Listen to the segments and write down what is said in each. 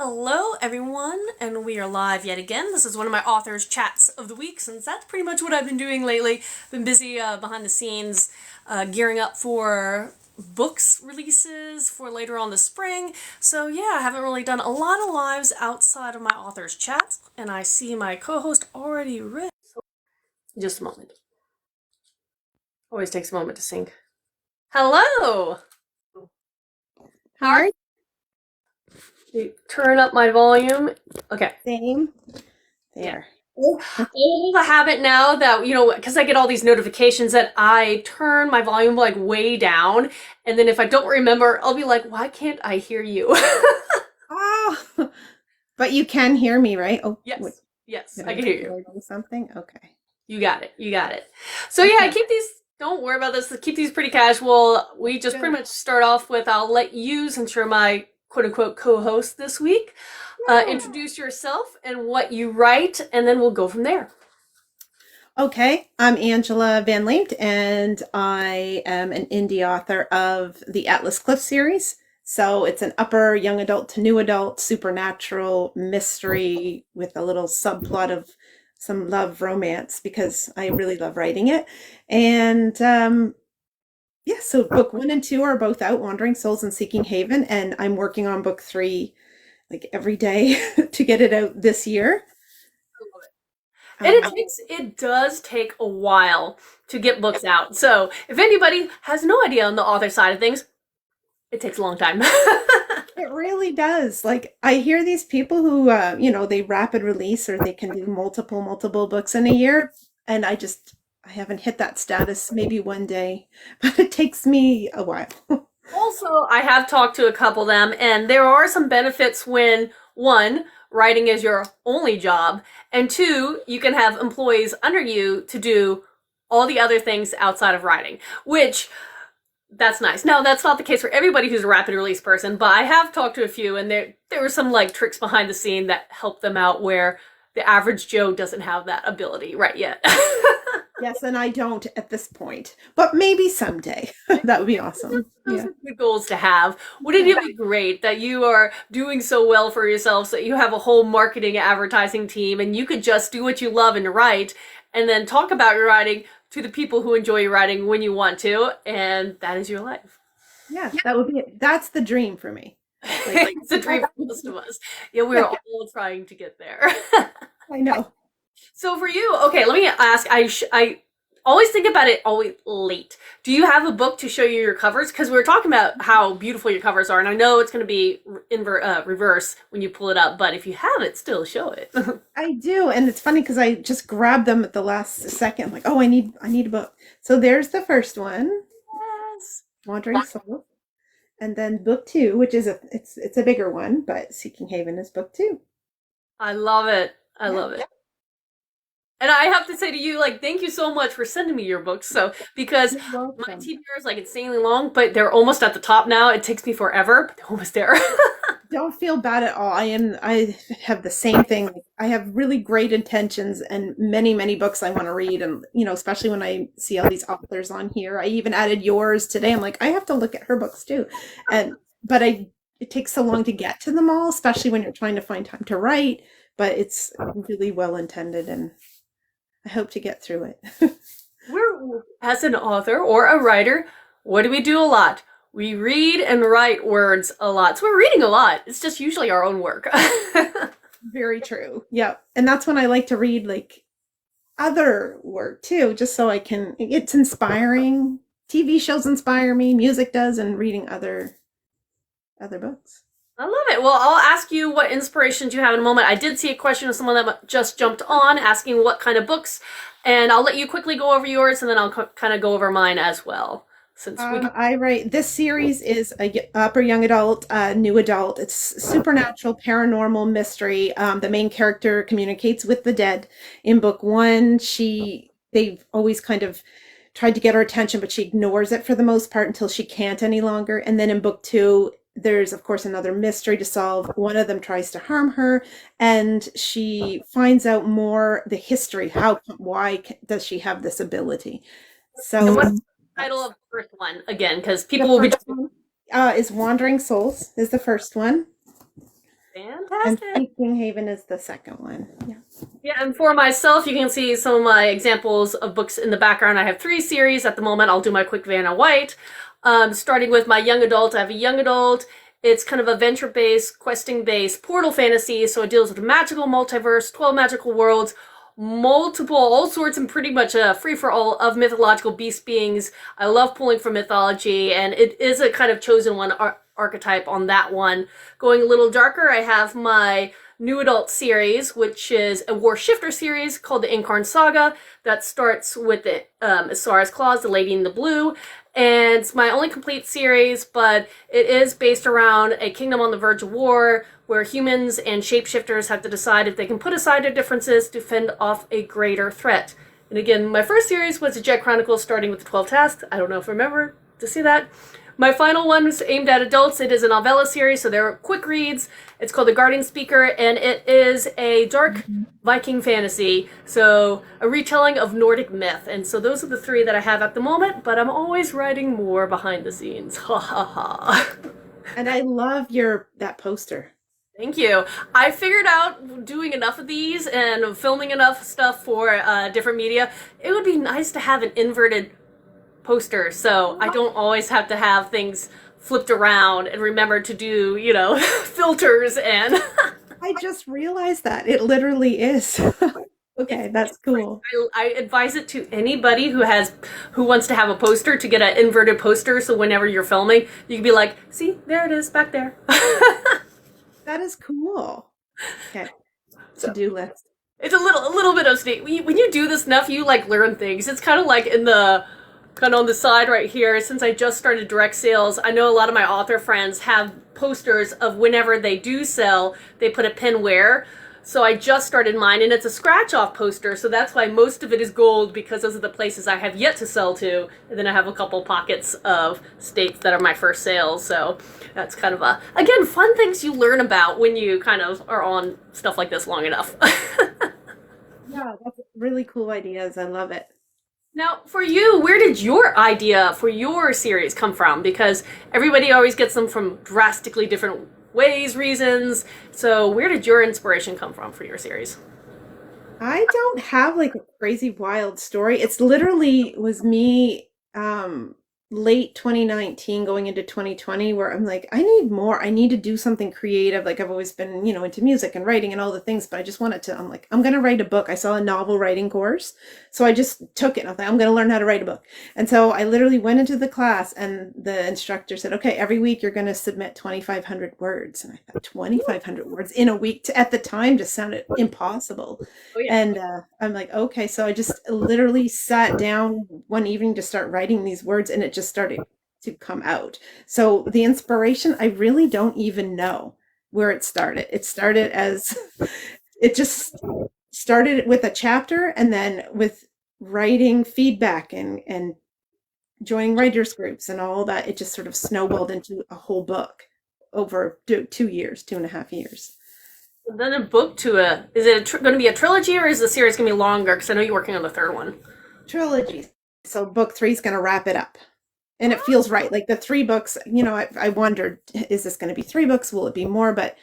Hello, everyone, and we are live yet again. This is one of my authors' chats of the week, since that's pretty much what I've been doing lately. Been busy behind the scenes, gearing up for books releases for later on this spring. So yeah, I haven't really done a lot of lives outside of my author's chats, and I see my co-host already read. So just a moment. Always takes a moment to sync. Hello. How are you? Turn up my volume. Okay. Same. Yeah. There. I have a habit now that, because I get all these notifications that I turn my volume like way down. And then if I don't remember, I'll be like, why can't I hear you? Oh, but you can hear me, right? Oh, wait, Yes. Yes, did I I can hear you. do something? Okay. You got it. You got it. So yeah, I Okay. keep these, don't worry about this, keep these pretty casual. We just pretty Good. much start off with, I'll let you, since you're my quote unquote co-host this week, Yeah. introduce yourself and what you write, and then we'll go from there. Okay. I'm Angela van Liempt, and I am an indie author of the Atlas Cliff series. So it's an upper young adult to new adult supernatural mystery with a little subplot of some love romance because I really love writing it. And yeah, so book one and two are both out, Wandering Souls and Seeking Haven, and I'm working on book three like every day to get it out this year. And Um, it does take a while to get books out. So if anybody has no idea on the author side of things, it takes a long time. it really does. Like I hear these people who, they rapid release or they can do multiple books in a year, and I haven't hit that status. Maybe one day, but it takes me a while. Also, I have talked to a couple of them, and there are some benefits when, one, writing is your only job, and two, you can have employees under you to do all the other things outside of writing, which that's nice. Now, that's not the case for everybody who's a rapid release person, but I have talked to a few, and there were some like tricks behind the scene that help them out where the average Joe doesn't have that ability right yet. Yes, and I don't at this point, but maybe someday. That would be awesome. Those Yeah. are good goals to have. Wouldn't Yeah. it be great that you are doing so well for yourself so that you have a whole marketing advertising team and you could just do what you love and write and then talk about your writing to the people who enjoy your writing when you want to, and that is your life. Yeah, that would be it. That's the dream for me. Like, It's a dream for most of us. Yeah, we're yeah, all trying to get there. I know. So for you, okay, let me ask. I always think about it always late. Do you have a book to show you your covers? Because we were talking about how beautiful your covers are, and I know it's going to be reverse when you pull it up. But if you have it, still show it. I do, and it's funny because I just grabbed them at the last second. I'm like, oh, I need a book. So there's the first one, Yes. Wandering Soul, and then book two, which is it's a bigger one, but Seeking Haven is book two. I love it. I Yeah, love it. And I have to say to you, like, thank you so much for sending me your books. So, because you're my welcome. TBR is like insanely long, but they're almost at the top now. It takes me forever, but they're almost there. Don't feel bad at all. I have the same thing. Like, I have really great intentions and many books I want to read. And, especially when I see all these authors on here. I even added yours today. I'm like, I have to look at her books too. But it takes so long to get to them all, especially when you're trying to find time to write. But it's really well intended and I hope to get through it. As an author or a writer, what do we do a lot? We read and write words a lot. So we're reading a lot. It's just usually our own work. Very true. Yeah. And that's when I like to read like other work too, just so it's inspiring. TV shows inspire me, music does, and reading other books. I love it. Well, I'll ask you what inspirations you have in a moment. I did see a question of someone that just jumped on asking what kind of books, and I'll let you quickly go over yours, and then I'll kind of go over mine as well. Since we I write this series is upper young adult, new adult. It's supernatural, paranormal mystery. The main character communicates with the dead. In book one, they've always kind of tried to get her attention, but she ignores it for the most part until she can't any longer. And then in book two, there's of course another mystery to solve. One of them tries to harm her, and she finds out more the history. Why does she have this ability? and So what's the title that's of the first one again? Because the people will be first one is Wandering Souls is the first one. And Fantastic. Seeking Haven is the second one. Yeah. Yeah, and for myself, you can see some of my examples of books in the background. I have 3 series at the moment. I'll do my quick Vanna White. Starting with my young adult, I have a young adult. It's kind of adventure-based, questing-based, portal fantasy, so it deals with a magical multiverse, 12 magical worlds, multiple, all sorts, and pretty much a free-for-all of mythological beast beings. I love pulling from mythology, and it is a kind of chosen one archetype on that one. Going a little darker, I have my new adult series, which is a war shifter series called the Incarn Saga that starts with the Isara's Claws, the Lady in the Blue. And it's my only complete series, but it is based around a kingdom on the verge of war where humans and shapeshifters have to decide if they can put aside their differences to fend off a greater threat. And again, my first series was the Jet Chronicles, starting with the 12 tasks. I don't know if you remember to see that. My final one is aimed at adults. It is a novella series, so they're quick reads. It's called The Guardian Speaker, and it is a dark Viking fantasy, so a retelling of Nordic myth. And so those are the 3 that I have at the moment, but I'm always writing more behind the scenes. Ha ha ha. And I love that poster. Thank you. I figured out doing enough of these and filming enough stuff for different media, it would be nice to have an inverted poster, so I don't always have to have things flipped around and remember to do, filters and... I just realized that. It literally is. Okay, that's cool. I advise it to anybody who wants to have a poster to get an inverted poster, so whenever you're filming, you can be like, see, there it is back there. That is cool. Okay. To-do list. It's a little bit of state. When you do this enough, you learn things. It's kind of like kind of on the side right here, since I just started direct sales, I know a lot of my author friends have posters of whenever they do sell, they put a pin where. So I just started mine, and it's a scratch-off poster, so that's why most of it is gold, because those are the places I have yet to sell to, and then I have a couple pockets of states that are my first sales, so that's kind of again, fun things you learn about when you kind of are on stuff like this long enough. Yeah, that's really cool ideas. I love it. Now, for you, where did your idea for your series come from? Because everybody always gets them from drastically different ways, reasons. So where did your inspiration come from for your series? I don't have a crazy wild story. It's literally was me late 2019 going into 2020 where I'm like, I need more. I need to do something creative. I've always been, into music and writing and all the things, but I just wanted to, I'm like, I'm going to write a book. I saw a novel writing course. So I just took it. I was like, I'm going to learn how to write a book. And so I literally went into the class, and the instructor said, okay, every week you're going to submit 2,500 words. And I thought 2,500 words in a week at the time just sounded impossible. Oh, yeah. And I'm like, okay. So I just literally sat down one evening to start writing these words, and it just started to come out. So the inspiration, I really don't even know where it started. It started as, it just started with a chapter, and then with writing feedback and joining writers groups and all that, it just sort of snowballed into a whole book over 2 years, 2.5 years. Then a book to is it going to be a trilogy, or is the series going to be longer? Because I know you're working on the 3rd one. Trilogy. So book 3 is going to wrap it up. And it feels right. The 3 books, I wondered, is this going to be 3 books? Will it be more? But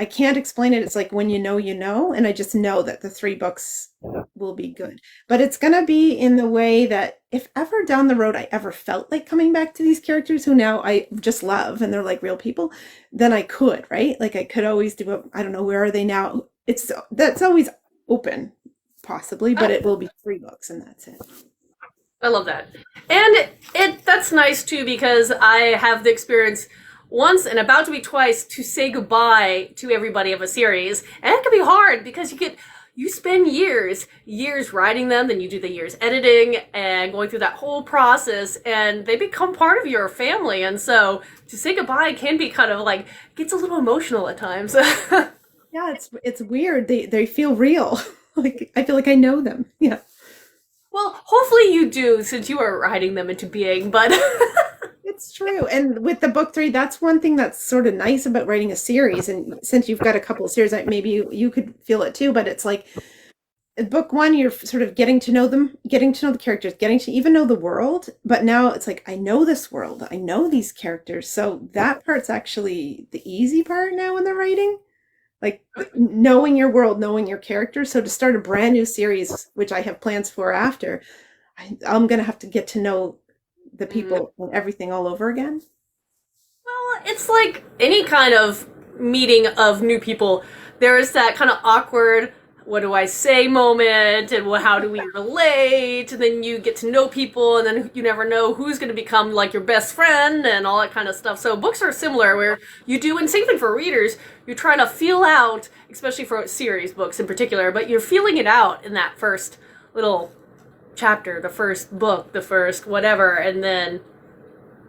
I can't explain it. It's like when you know, and I just know that the 3 books will be good. But it's going to be in the way that if ever down the road I ever felt like coming back to these characters who now I just love and they're like real people, then I could, right? I could always do I don't know, where are they now? That's always open, possibly, but it will be 3 books and that's it. I love that. And that's nice too, because I have the experience once and about to be twice to say goodbye to everybody of a series. And it can be hard because you spend years writing them, then you do the years editing and going through that whole process, and they become part of your family. And so to say goodbye can be kind of gets a little emotional at times. Yeah, it's weird. They feel real. I feel like I know them. Yeah. Well, hopefully you do, since you are writing them into being, but... It's true. And with the book 3, that's one thing that's sort of nice about writing a series. And since you've got a couple of series, maybe you could feel it too, but it's book 1, you're sort of getting to know them, getting to know the characters, getting to even know the world. But now it's I know this world. I know these characters. So that part's actually the easy part now in the writing. like knowing your world, knowing your characters. So to start a brand new series, which I have plans for after, I'm gonna have to get to know the Mm. people and everything all over again. Well, it's like any kind of meeting of new people. There is that kind of awkward, what do I say moment, and how do we relate? And then you get to know people, and then you never know who's going to become like your best friend and all that kind of stuff. So books are similar, where you do, and same thing for readers, you're trying to feel out, especially for series books in particular, but you're feeling it out in that first little chapter, the first book, the first whatever, and then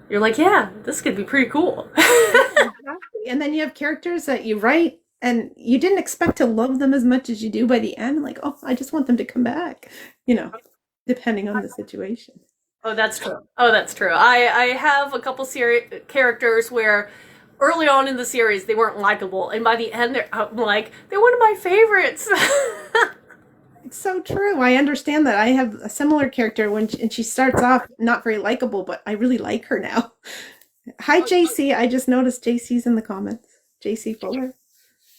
you're like, yeah, this could be pretty cool. Exactly. And then you have characters that you write and you didn't expect to love them as much as you do by the end. Like, oh, I just want them to come back, you know, depending on the situation. Oh, that's true. Oh, that's true. I have a couple characters where early on in the series they weren't likable, and by the end I'm like, they're one of my favorites. It's so true. I understand that. I have a similar character and she starts off not very likable, but I really like her now. Hi, JC. I just noticed JC's in the comments. JC Fuller.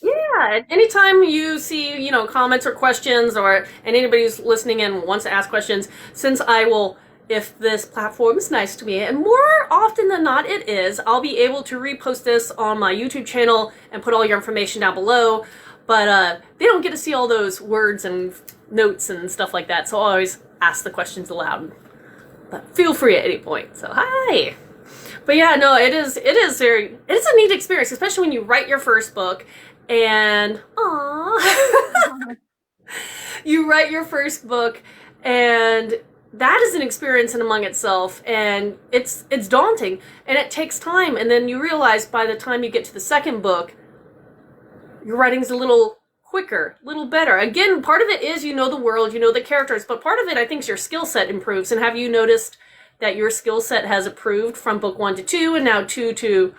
Yeah, anytime you see, comments or questions, and anybody who's listening in wants to ask questions, since I will, if this platform is nice to me, and more often than not it is, I'll be able to repost this on my YouTube channel and put all your information down below. But they don't get to see all those words and notes and stuff like that, so I'll always ask the questions aloud. But feel free at any point. So hi. But yeah, no, it's a neat experience, especially when you write your first book and you write your first book, and that is an experience in among itself, and it's daunting, and it takes time, and then you realize by the time you get to the second book, your writing's a little quicker, a little better. Again, part of it is you know the world, you know the characters, but part of it I think is your skill set improves. And have you noticed that your skill set has improved from book 1 to 2 and now 2 to...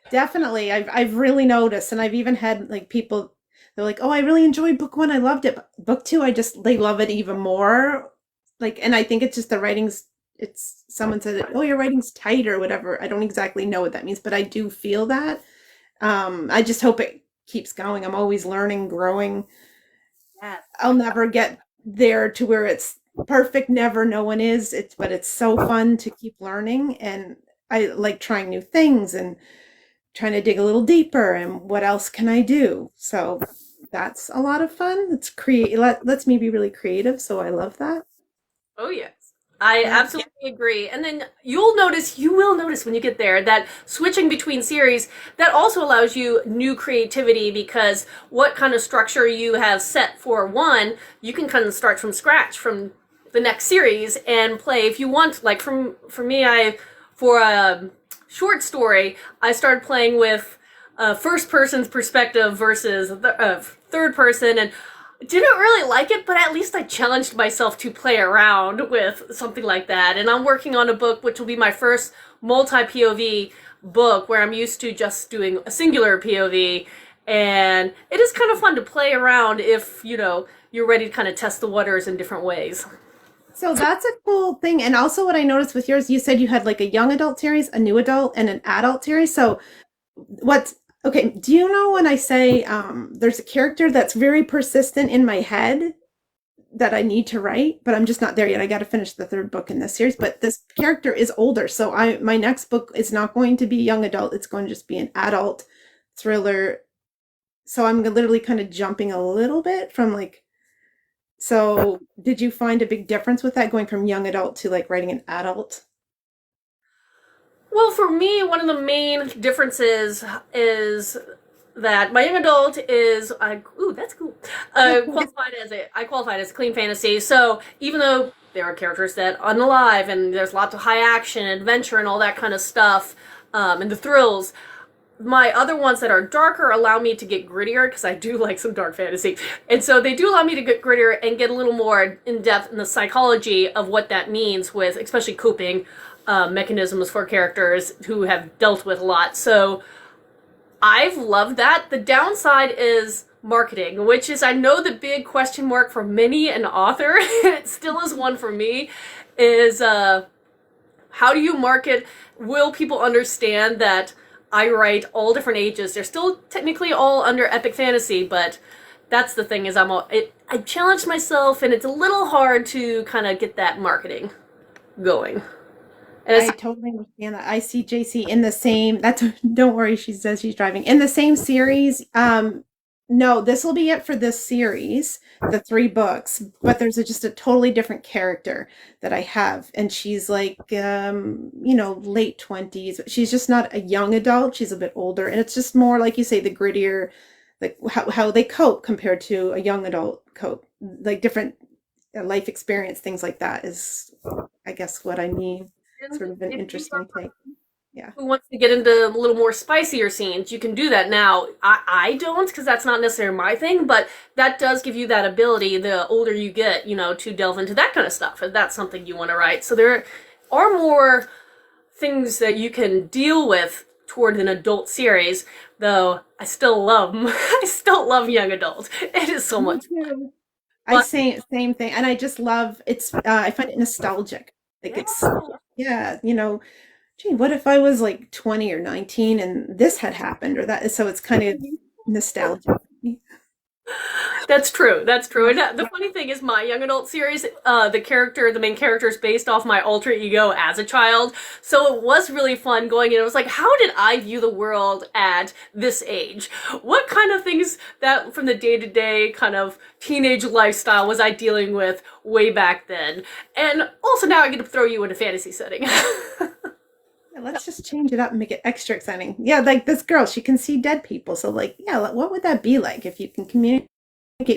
Definitely. I've really noticed, and I've even had like people, they're like, "Oh, I really enjoyed book 1. I loved it. But book 2, they love it even more." Like, and I think it's just the writing's it's someone said, "Oh, your writing's tight," or whatever. I don't exactly know what that means, but I do feel that. I just hope it keeps going. I'm always learning, growing. Yeah. I'll never get there to where it's perfect. Never, no one is. But it's so fun to keep learning, and I like trying new things and trying to dig a little deeper and what else can I do? So that's a lot of fun. Lets me be really creative, so I love that. Oh, yes. I Yeah. absolutely agree. And then you will notice when you get there that switching between series, that also allows you new creativity, because what kind of structure you have set for one, you can kind of start from scratch from the next series and play if you want. Like for me, for a short story, I started playing with first person's perspective versus third person, and didn't really like it, but at least I challenged myself to play around with something like that. And I'm working on a book which will be my first multi-POV book, where I'm used to just doing a singular POV, and it is kind of fun to play around if you're ready to kind of test the waters in different ways. So that's a cool thing. And also what I noticed with yours, you said you had like a young adult series, a new adult, and an adult series. So what's okay, do you know when I say there's a character that's very persistent in my head that I need to write, but I'm just not there yet. I got to finish the third book in this series, but this character is older. So my next book is not going to be young adult. It's going to just be an adult thriller. So I'm literally kind of jumping a little bit from like, so did you find a big difference with that going from young adult to like writing an adult? Well, for me, one of the main differences is that my young adult is ooh, that's cool. I qualified as clean fantasy. So even though there are characters that unalive and there's lots of high action, adventure, and all that kind of stuff, and the thrills, my other ones that are darker allow me to get grittier, because I do like some dark fantasy. And so they do allow me to get grittier and get a little more in depth in the psychology of what that means, with especially coping mechanisms for characters who have dealt with a lot. So I've loved that. The downside is marketing, which is, I know, the big question mark for many an author, it still is one for me, is how do you market? Will people understand that I write all different ages. They're still technically all under epic fantasy, but that's the thing is I challenged myself, and it's a little hard to kind of get that marketing going. And it's I totally understand that. I see JC in the same, that's, don't worry, she says she's driving. In the same series. No, this will be it for this series, the three books, but there's just a totally different character that I have. And she's like, late 20s. She's just not a young adult. She's a bit older. And it's just more, like you say, the grittier, like how they cope compared to a young adult cope, like different life experience, things like that is, I guess, what I mean. Sort of an if you interesting take. Yeah. who wants to get into a little more spicier scenes, you can do that now. I don't, because that's not necessarily my thing, but that does give you that ability the older you get, to delve into that kind of stuff, if that's something you want to write. So there are more things that you can deal with toward an adult series, though I still love young adult. It is so much fun. I say same thing, and I just love it's. I find it nostalgic. Like it's, yeah, gee, what if I was like 20 or 19 and this had happened or that? So it's kind of nostalgic. That's true. That's true. And the funny thing is, my young adult series, the main character, is based off my alter ego as a child. So it was really fun going in. It was like, how did I view the world at this age? What kind of things that from the day-to-day kind of teenage lifestyle was I dealing with way back then? And also now I get to throw you in a fantasy setting. Yeah, let's just change it up and make it extra exciting. Yeah, like this girl, she can see dead people. So like, yeah, what would that be like if you can communicate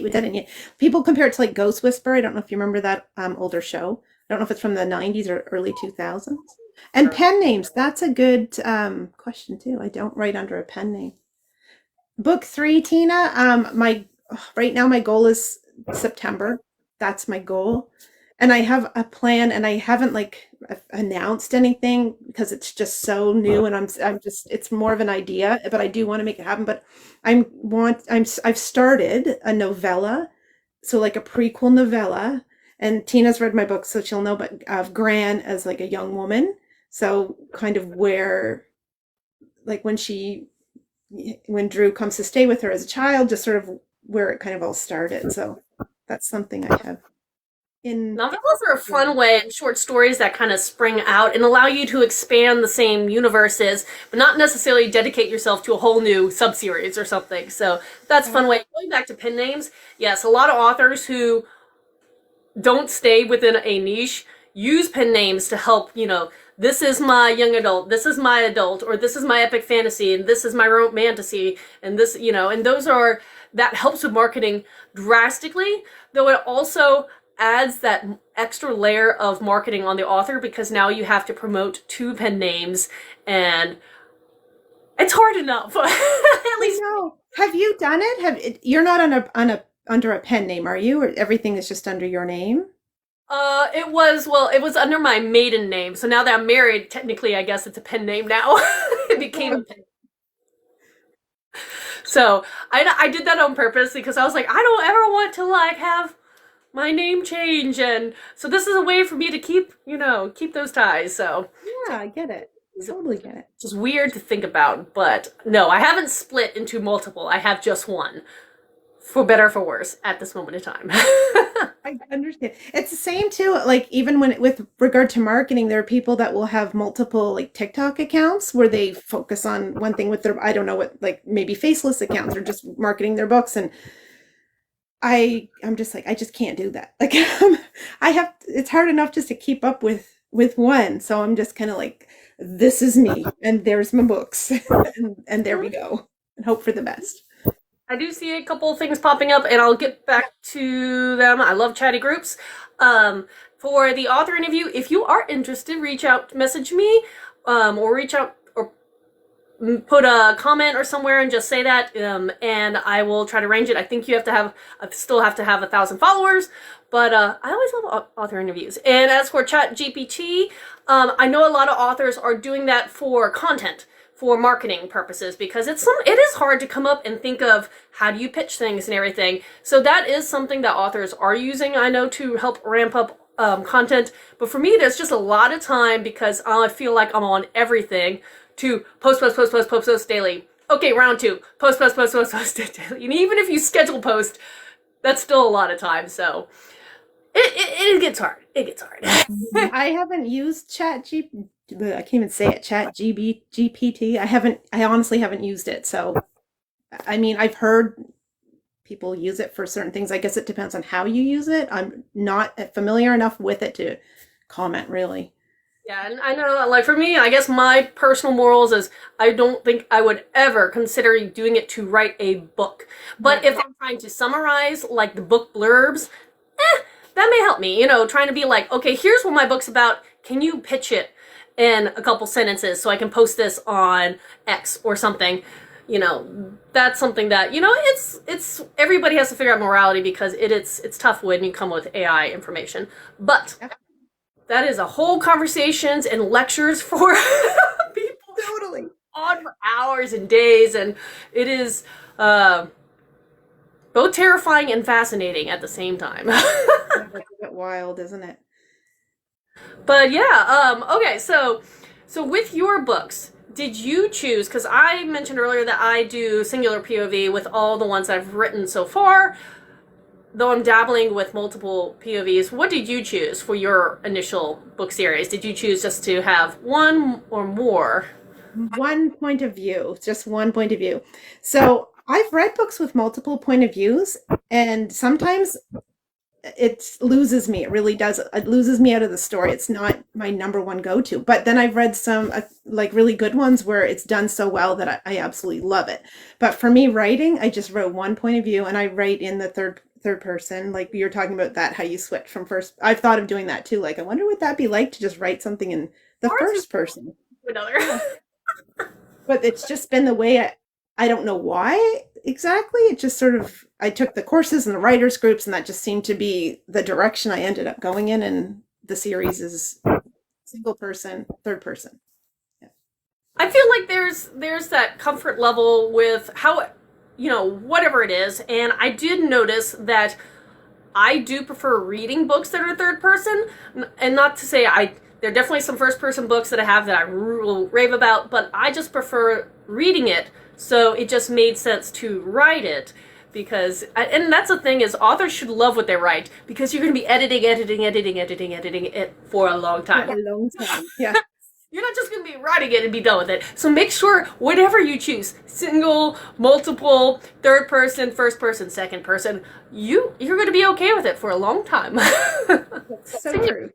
with dead? And yet people compare it to like Ghost Whisperer. I don't know if you remember that older show. I don't know if it's from the 90s or early 2000s. And pen names, that's a good question too. I don't write under a pen name. Book 3, Tina. My right now my goal is September. That's my goal. And I have a plan, and I haven't like announced anything because it's just so new, and I'm just it's more of an idea, but I do want to make it happen. But I've started a novella, so like a prequel novella, and Tina's read my book, so she'll know. But of Gran as like a young woman, so kind of where, like when Drew comes to stay with her as a child, just sort of where it kind of all started. So that's something I have. Novellas are a fun way, short stories that kind of spring out and allow you to expand the same universes, but not necessarily dedicate yourself to a whole new subseries or something. So that's a fun way. Going back to pen names, yes, a lot of authors who don't stay within a niche use pen names to help, this is my young adult, this is my adult, or this is my epic fantasy, and this is my romantasy, and this, and that helps with marketing drastically, though it also adds that extra layer of marketing on the author because now you have to promote 2 pen names, and it's hard enough. At least. No. Have you done it? You're not under a pen name, are you? Or everything is just under your name? It was under my maiden name. So now that I'm married, technically, I guess it's a pen name now. It became a pen name. So I did that on purpose because I was like, I don't ever want to like have my name change, and so this is a way for me to keep those ties. So yeah, I get it. Totally get it. It's just weird to think about, but no, I haven't split into multiple. I have just one, for better or for worse, at this moment in time. I understand. It's the same too. Like even with regard to marketing, there are people that will have multiple like TikTok accounts where they focus on one thing with their, I don't know what, like maybe faceless accounts or just marketing their books, and I'm just like, I just can't do that. Like it's hard enough just to keep up with one. So I'm just kind of like, this is me and there's my books and there we go, and hope for the best. I do see a couple of things popping up, and I'll get back to them. I love chatty groups. For the author interview, if you are interested, message me, or reach out, put a comment or somewhere and just say that, and I will try to arrange it. I think you still have to have 1,000 followers, but I always love author interviews. And as for ChatGPT, I know a lot of authors are doing that for content, for marketing purposes, because it is hard to come up and think of how do you pitch things and everything. So that is something that authors are using, I know, to help ramp up content. But for me, there's just a lot of time because I feel like I'm on everything to post daily. Okay, round 2, post daily. And even if you schedule post, that's still a lot of time. So it gets hard. It gets hard. I haven't used I can't even say it, GPT. I honestly haven't used it. So, I mean, I've heard people use it for certain things. I guess it depends on how you use it. I'm not familiar enough with it to comment, really. Yeah, and I know, like for me, I guess my personal morals is I don't think I would ever consider doing it to write a book. But if I'm trying to summarize, like the book blurbs, that may help me. Trying to be like, okay, here's what my book's about. Can you pitch it in a couple sentences so I can post this on X or something? That's something that it's everybody has to figure out morality because it's tough when you come with AI information, but. That is a whole conversations and lectures for people Totally on for hours and days, and it is both terrifying and fascinating at the same time. That's a bit wild, isn't it? But yeah, okay, so with your books, did you choose, because I mentioned earlier that I do singular POV with all the ones I've written so far, though I'm dabbling with multiple POVs. What did you choose for your initial book series? Did you choose just to have one or more? One point of view, just one point of view. So I've read books with multiple point of views, and sometimes it loses me. It really does. It loses me out of the story. It's not my number one go-to. But then I've read some like really good ones where it's done so well that I absolutely love it. But for me, writing, I just wrote one point of view, and I write in the third person. Like you're talking about that, how you switch from first. I've thought of doing that too. Like I wonder what that'd be like to just write something in the first person. Another. But it's just been the way I don't know why exactly. It just sort of, I took the courses and the writers groups, and that just seemed to be the direction I ended up going in. And the series is single person, third person. Yeah. I feel like there's that comfort level with how, whatever it is. And I did notice that I do prefer reading books that are third person, and not to say there are definitely some first person books that I have that I will rave about, but I just prefer reading it. So it just made sense to write it because, and that's the thing is authors should love what they write because you're going to be editing it for a long time. For a long time, yeah. You're not just going to be writing it and be done with it. So make sure whatever you choose, single, multiple, third person, first person, second person, you're going to be okay with it for a long time. That's so true.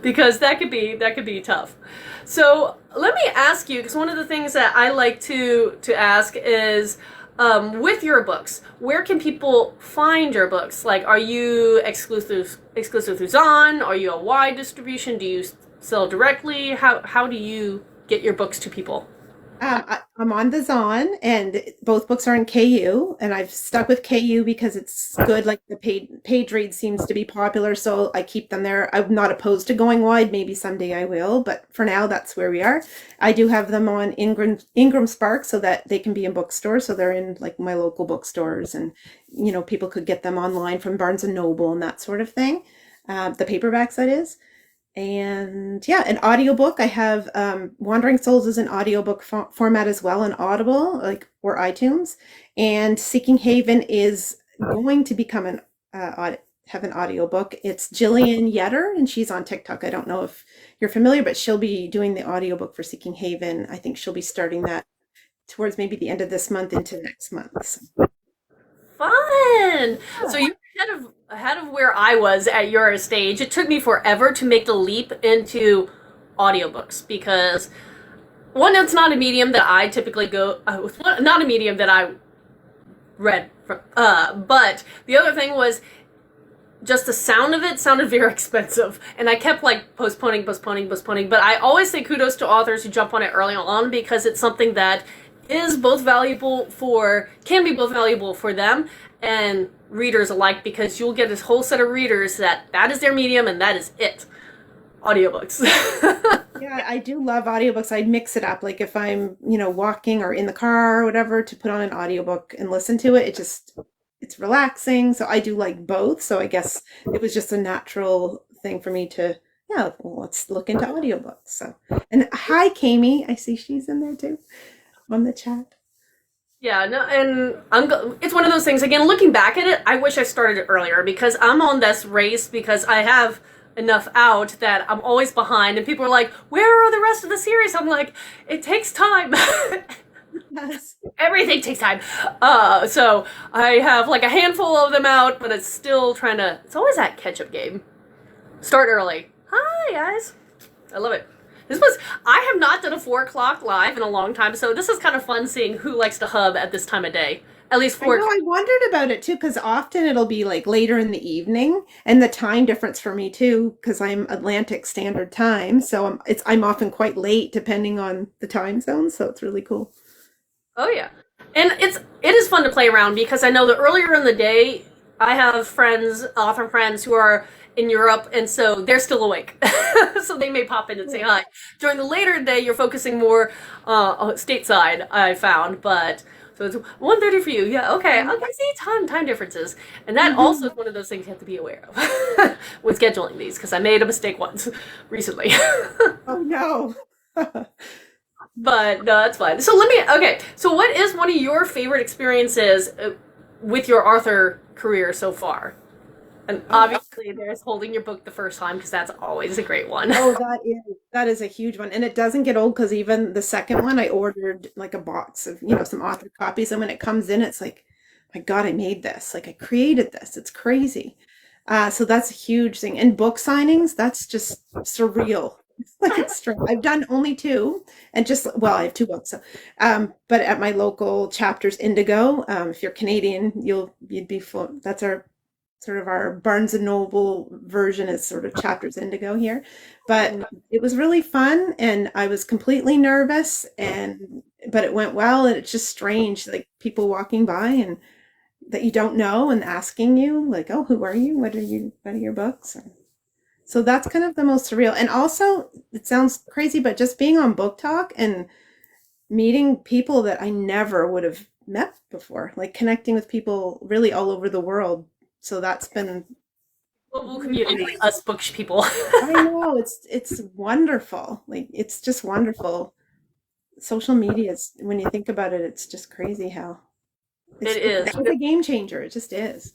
Because that could be tough. So let me ask you, because one of the things that I like to ask is, with your books, where can people find your books? Like, are you exclusive through Zon? Are you a wide distribution? Do you sell directly? How do you get your books to people? I'm on the Zon, and both books are in KU, and I've stuck with KU because it's good. Like the page read seems to be popular, so I keep them there. I'm not opposed to going wide. Maybe someday I will, but for now, that's where we are. I do have them on Ingram Spark so that they can be in bookstores. So they're in like my local bookstores, and people could get them online from Barnes and Noble and that sort of thing. The paperbacks, that is. And yeah, an audiobook. I have Wandering Souls is an audiobook format as well, on Audible, or iTunes. And Seeking Haven is going to become have an audiobook. It's Jillian Yetter, and she's on TikTok. I don't know if you're familiar, but she'll be doing the audiobook for Seeking Haven. I think she'll be starting that towards maybe the end of this month into next month. So. Fun. So you're ahead of where I was at your stage. It took me forever to make the leap into audiobooks because one, it's not a medium that I typically go not a medium that I read from, but the other thing was just the sound of it sounded very expensive, and I kept like postponing, but I always say kudos to authors who jump on it early on because it's something that can be both valuable for them and readers alike, because you'll get this whole set of readers that is their medium and that is it. Audiobooks. Yeah, I do love audiobooks. I mix it up. Like if I'm, walking or in the car or whatever, to put on an audiobook and listen to it, it's relaxing. So I do like both. So I guess it was just a natural thing for me to yeah, well, let's look into audiobooks. So, and hi, Kami. I see she's in there too on the chat. Yeah, no, and it's one of those things. Again, looking back at it, I wish I started it earlier because I'm on this race because I have enough out that I'm always behind, and people are like, "Where are the rest of the series?" I'm like, "It takes time." Yes. Everything takes time. So I have like a handful of them out, but it's still trying to. It's always that catch-up game. Start early. Hi guys, I love it. This was I have not done a 4 o'clock live in a long time, so this is kind of fun seeing who likes to hub at this time of day. At least I four know, o'clock. I wondered about it too, because often it'll be like later in the evening, and the time difference for me too, because I'm Atlantic Standard Time, so I'm often quite late depending on the time zone, so it's really cool. Oh yeah, and it is fun to play around because I know that earlier in the day I have friends, author friends who are in Europe, and so they're still awake, so they may pop in and say Cool. hi. During the later day, you're focusing more stateside. I found, but so it's 1:30 for you. Yeah, okay. I can see time differences, and that also Mhm. is one of those things you have to be aware of with scheduling these because I made a mistake once recently. Oh no. But no, that's fine. So let me. Okay. So what is one of your favorite experiences with your author career so far? And Oh, obviously, there's holding your book the first time because that's always a great one. oh, that is a huge one, and it doesn't get old because even the second one, I ordered like a box of some author copies, and when it comes in, it's like, my God, I made this, like I created this. It's crazy. So that's a huge thing. And book signings, that's just surreal. It's like extreme. I've done only two, and just well, I have two books. So, but at my local chapters, Indigo. If you're Canadian, you'd be full. That's our sort of our Barnes and Noble version is sort of chapters Indigo here. But it was really fun, and I was completely nervous, and but it went well, and it's just strange, like people walking by and that you don't know and asking you like, oh, who are you, what are your books? And so that's kind of the most surreal. And also, it sounds crazy, but just being on Book Talk and meeting people that I never would have met before, like connecting with people really all over the world. So that's been Global really fun. community, us bookish people. I know, it's wonderful, like it's just wonderful. Social media is, when you think about it, it's just crazy how It it's is. a game changer. It just is.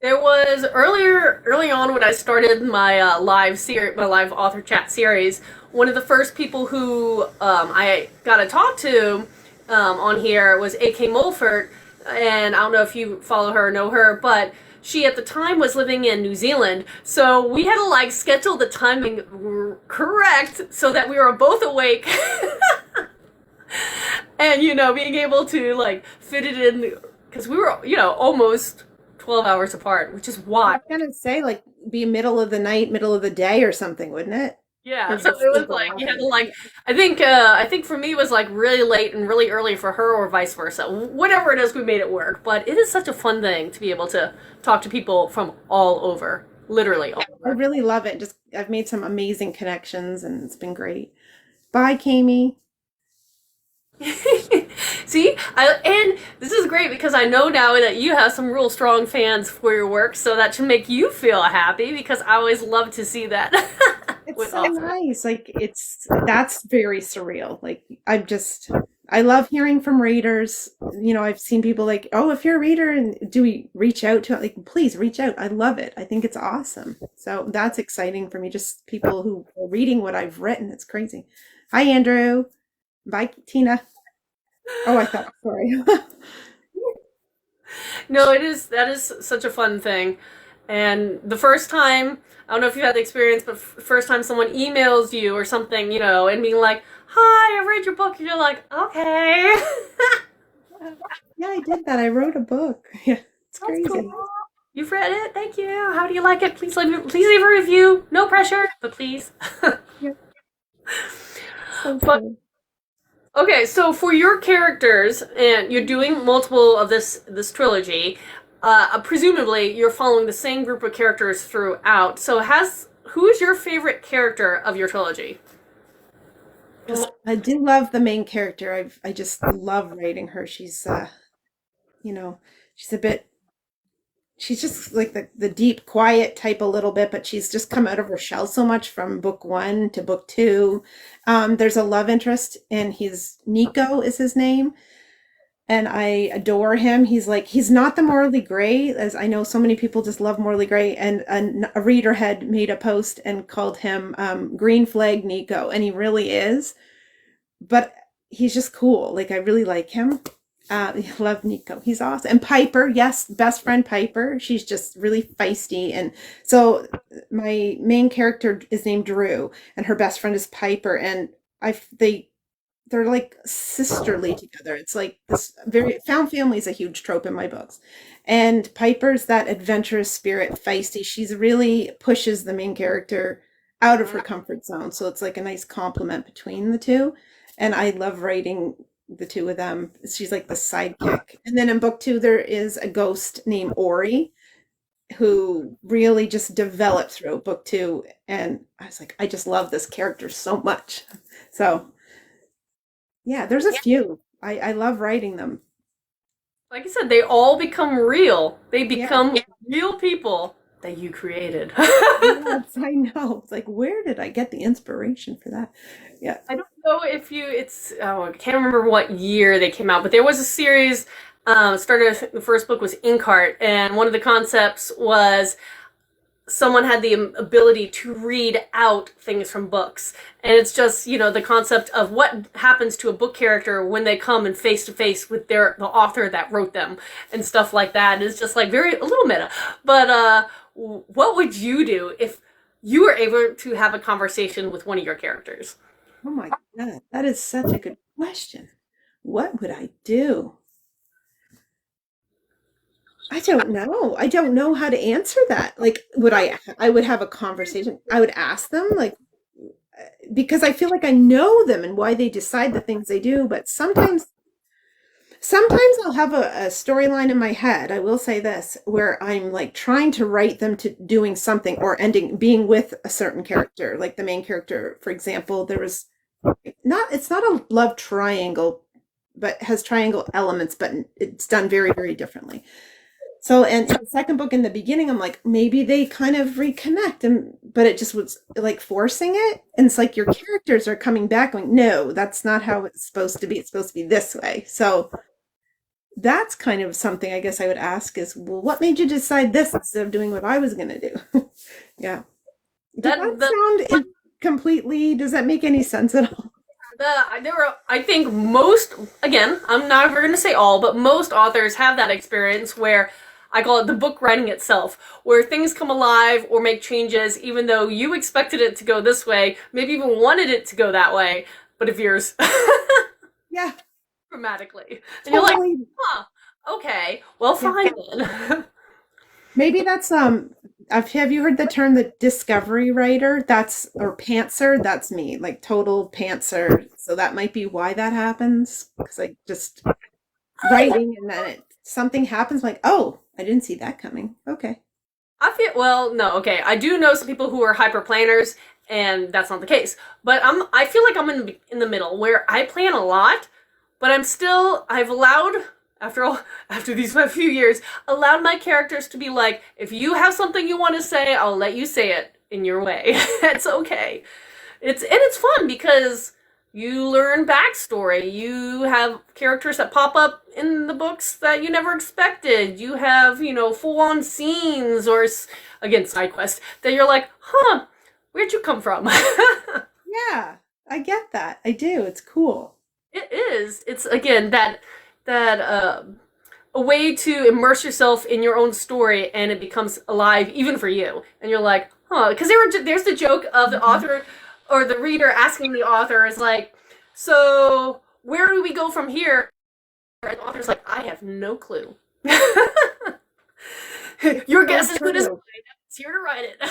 There was early on when I started my my live author chat series. One of the first people who I got to talk to on here was A.K. Mulford, and I don't know if you follow her or know her, but she at the time was living in New Zealand, so we had to like schedule the timing correct so that we were both awake, and being able to like fit it in because we were almost 12 hours apart, which is I wild. was gonna say, like, be middle of the night, middle of the day or something, wouldn't it? Yeah, Or so it just was like you had to overlapping. like I think for me it was like really late and really early for her or vice versa. Whatever it is, we made it work. But it is such a fun thing to be able to talk to people from all over, literally all I over. really love it. Just I've made some amazing connections and it's been great. Bye, Kami. See, and this is great because I know now that you have some real strong fans for your work, so that should make you feel happy because I always love to see that It's with so authors. nice. Like that's very surreal. Like I love hearing from readers. I've seen people like, oh, if you're a reader and do we reach out to, like, please reach out. I love it. I think it's awesome. So that's exciting for me. Just people who are reading what I've written. It's crazy. Hi, Andrew. Bye, Tina. Oh, I thought, sorry. No, it is that is such a fun thing. And the first time, I don't know if you had the experience, but first time someone emails you or something, and being like, "Hi, I read your book," and you're like, "Okay, Yeah, I did that. I wrote a book. Yeah, it's that's cool. crazy. You've read it. Thank you. How do you like it? Please leave a review. No pressure, but please." Yeah, so But cool. okay, so for your characters, and you're doing multiple of this trilogy, presumably you're following the same group of characters throughout. So has who is your favorite character of your trilogy? Because I do love the main character. I just love writing her. You know, she's a bit she's just like the deep, quiet type a little bit, but she's just come out of her shell so much from book one to book two. There's a love interest, and he's Nico is his name, and I adore him. He's not the morally gray, as I know so many people just love morally gray, and a reader had made a post and called him Green Flag Nico, and he really is. But he's just cool. Like, I really like him. I love Nico. He's awesome. And Piper, yes, best friend Piper. She's just really feisty. And so my main character is named Drew, and her best friend is Piper. And they're like sisterly together. It's like this very found family is a huge trope in my books. And Piper's that adventurous spirit, feisty. She's really pushes the main character out of her comfort zone. So it's like a nice compliment between the two. And I love writing the two of them. She's like the sidekick. And then in book two, there is a ghost named Ori who really just developed through book two. And I was like, I just love this character so much. So yeah, there's a few. I love writing them. Like I said, they all become real. They Yeah. become real people that you created. Yes, I know. It's like, where did I get the inspiration for that? Yeah. I don't know if I can't remember what year they came out, but there was a series, started, the first book was Inkheart, and one of the concepts was someone had the ability to read out things from books. And it's just, the concept of what happens to a book character when they come and face to face with the author that wrote them and stuff like that. It's just like a little meta. But what would you do if you were able to have a conversation with one of your characters? Oh my God, that is such a good question. What would I do? I don't know. I don't know how to answer that. Like, I would have a conversation. I would ask them, like, because I feel like I know them and why they decide the things they do, but sometimes I'll have a storyline in my head. I will say this, where I'm like trying to write them to doing something or being with a certain character, like the main character, for example. There was it's not a love triangle, but has triangle elements, but it's done very, very differently. So, and in the second book, in the beginning, I'm like, maybe they kind of reconnect, but it just was like forcing it. And it's like your characters are coming back going, no, that's not how it's supposed to be. It's supposed to be this way. So that's kind of something I guess I would ask is, well, what made you decide this instead of doing what I was going to do? Yeah. Does That the that sound completely, does that make any sense at all? there were, I think most, again, I'm not ever going to say all, but most authors have that experience where I call it the book writing itself, where things come alive or make changes, even though you expected it to go this way, maybe even wanted it to go that way, but it veers Yeah, dramatically. And you're like, totally. huh, okay, well, Yeah. fine then. Maybe that's have you heard the term the discovery writer? That's or pantser, that's me, like total pantser. So that might be why that happens. Because I just writing and then something happens like, oh, I didn't see that coming. Okay. I feel well, no, okay. I do know some people who are hyper planners, and that's not the case. But I feel like I'm in the middle where I plan a lot, but I've allowed after these few years allowed my characters to be like, if you have something you want to say, I'll let you say it in your way. It's okay. It's fun because you learn backstory. You have characters that pop up in the books that you never expected. You have, full-on scenes or, again, side quest that you're like, huh, where'd you come from? Yeah, I get that. I do. It's cool. It is. It's, again, that a way to immerse yourself in your own story and it becomes alive even for you. And you're like, huh, because there's the joke of the author or the reader asking the author is like, so where do we go from here? And the author's like, I have no clue. Your guess is as good as mine. It's here to write it.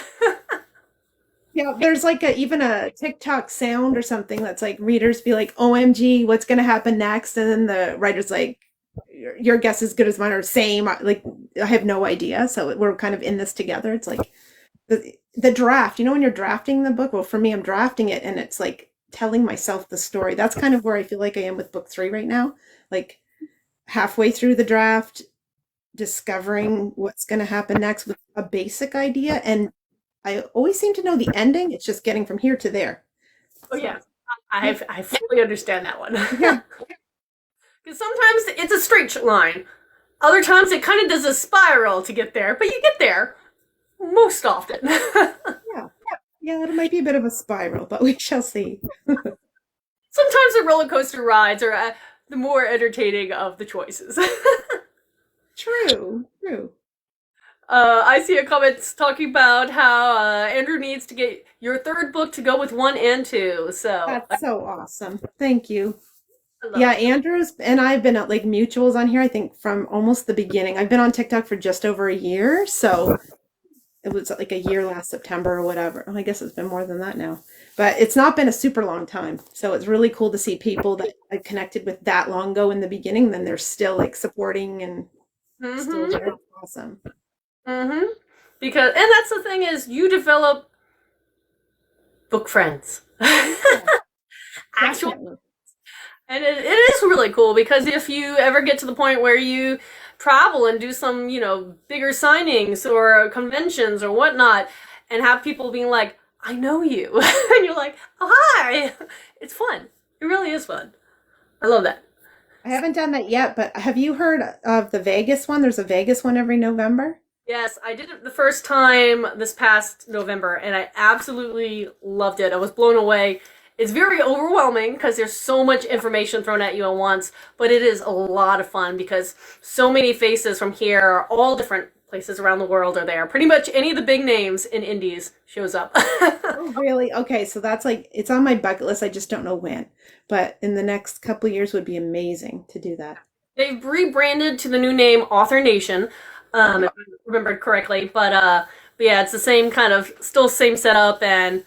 Yeah, there's like even a TikTok sound or something that's like readers be like, OMG, what's going to happen next? And then the writer's like, your guess is good as mine or same. Like, I have no idea. So we're kind of in this together. It's like the draft, when you're drafting the book, well, for me, I'm drafting it and it's like telling myself the story. That's kind of where I feel like I am with book 3 right now. Like halfway through the draft, discovering what's going to happen next with a basic idea. And I always seem to know the ending. It's just getting from here to there. Oh So, yeah, yeah. I fully understand that one. Yeah. Because sometimes it's a straight line. Other times it kind of does a spiral to get there, but you get there most often. Yeah. Yeah, it might be a bit of a spiral, but we shall see. Sometimes the roller coaster rides are the more entertaining of the choices. True. True. I see a comment talking about how Andrew needs to get your third book to go with 1 and 2. So That's so awesome. Thank you. I love Yeah, it. Andrews and I've been at like mutuals on here, I think from almost the beginning. I've been on TikTok for just over a year, so it was like a year last September or whatever. Oh, I guess it's been more than that now. But it's not been a super long time. So it's really cool to see people that I connected with that long ago in the beginning, then they're still like supporting and still Mm-hmm. there. It's awesome. Mm-hmm. Because, and that's the thing is, you develop book friends. Yeah, Actual. definitely. And it is really cool because if you ever get to the point where you travel and do some, bigger signings or conventions or whatnot, and have people being like, I know you. And you're like, oh, hi. It's fun. It really is fun. I love that. I haven't done that yet, but have you heard of the Vegas one? There's a Vegas one every November. Yes, I did it the first time this past November, and I absolutely loved it. I was blown away. It's very overwhelming because there's so much information thrown at you at once, but it is a lot of fun because so many faces from here, all different places around the world are there. Pretty much any of the big names in indies shows up. Oh, really? Okay, so that's like it's on my bucket list. I just don't know when. But in the next couple of years would be amazing to do that. They've rebranded to the new name Author Nation, if I remembered correctly. But yeah, it's the same kind of, still same setup, and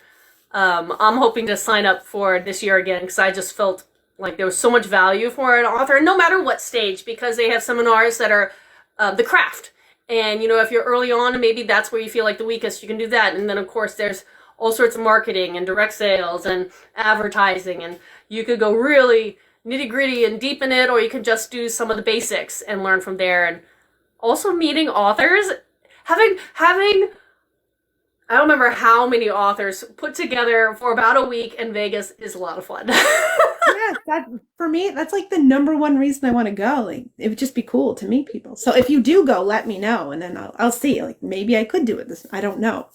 I'm hoping to sign up for this year again because I just felt like there was so much value for an author, no matter what stage, because they have seminars that are the craft. And if you're early on, and maybe that's where you feel like the weakest, you can do that. And then of course there's all sorts of marketing and direct sales and advertising, and you could go really nitty gritty and deep in it, or you could just do some of the basics and learn from there. And also meeting authors, having I don't remember how many authors put together for about a week in Vegas is a lot of fun. Yeah, that for me, that's like the number one reason I want to go. Like it would just be cool to meet people. So if you do go, let me know and then I'll see. Like maybe I could do it this. I don't know.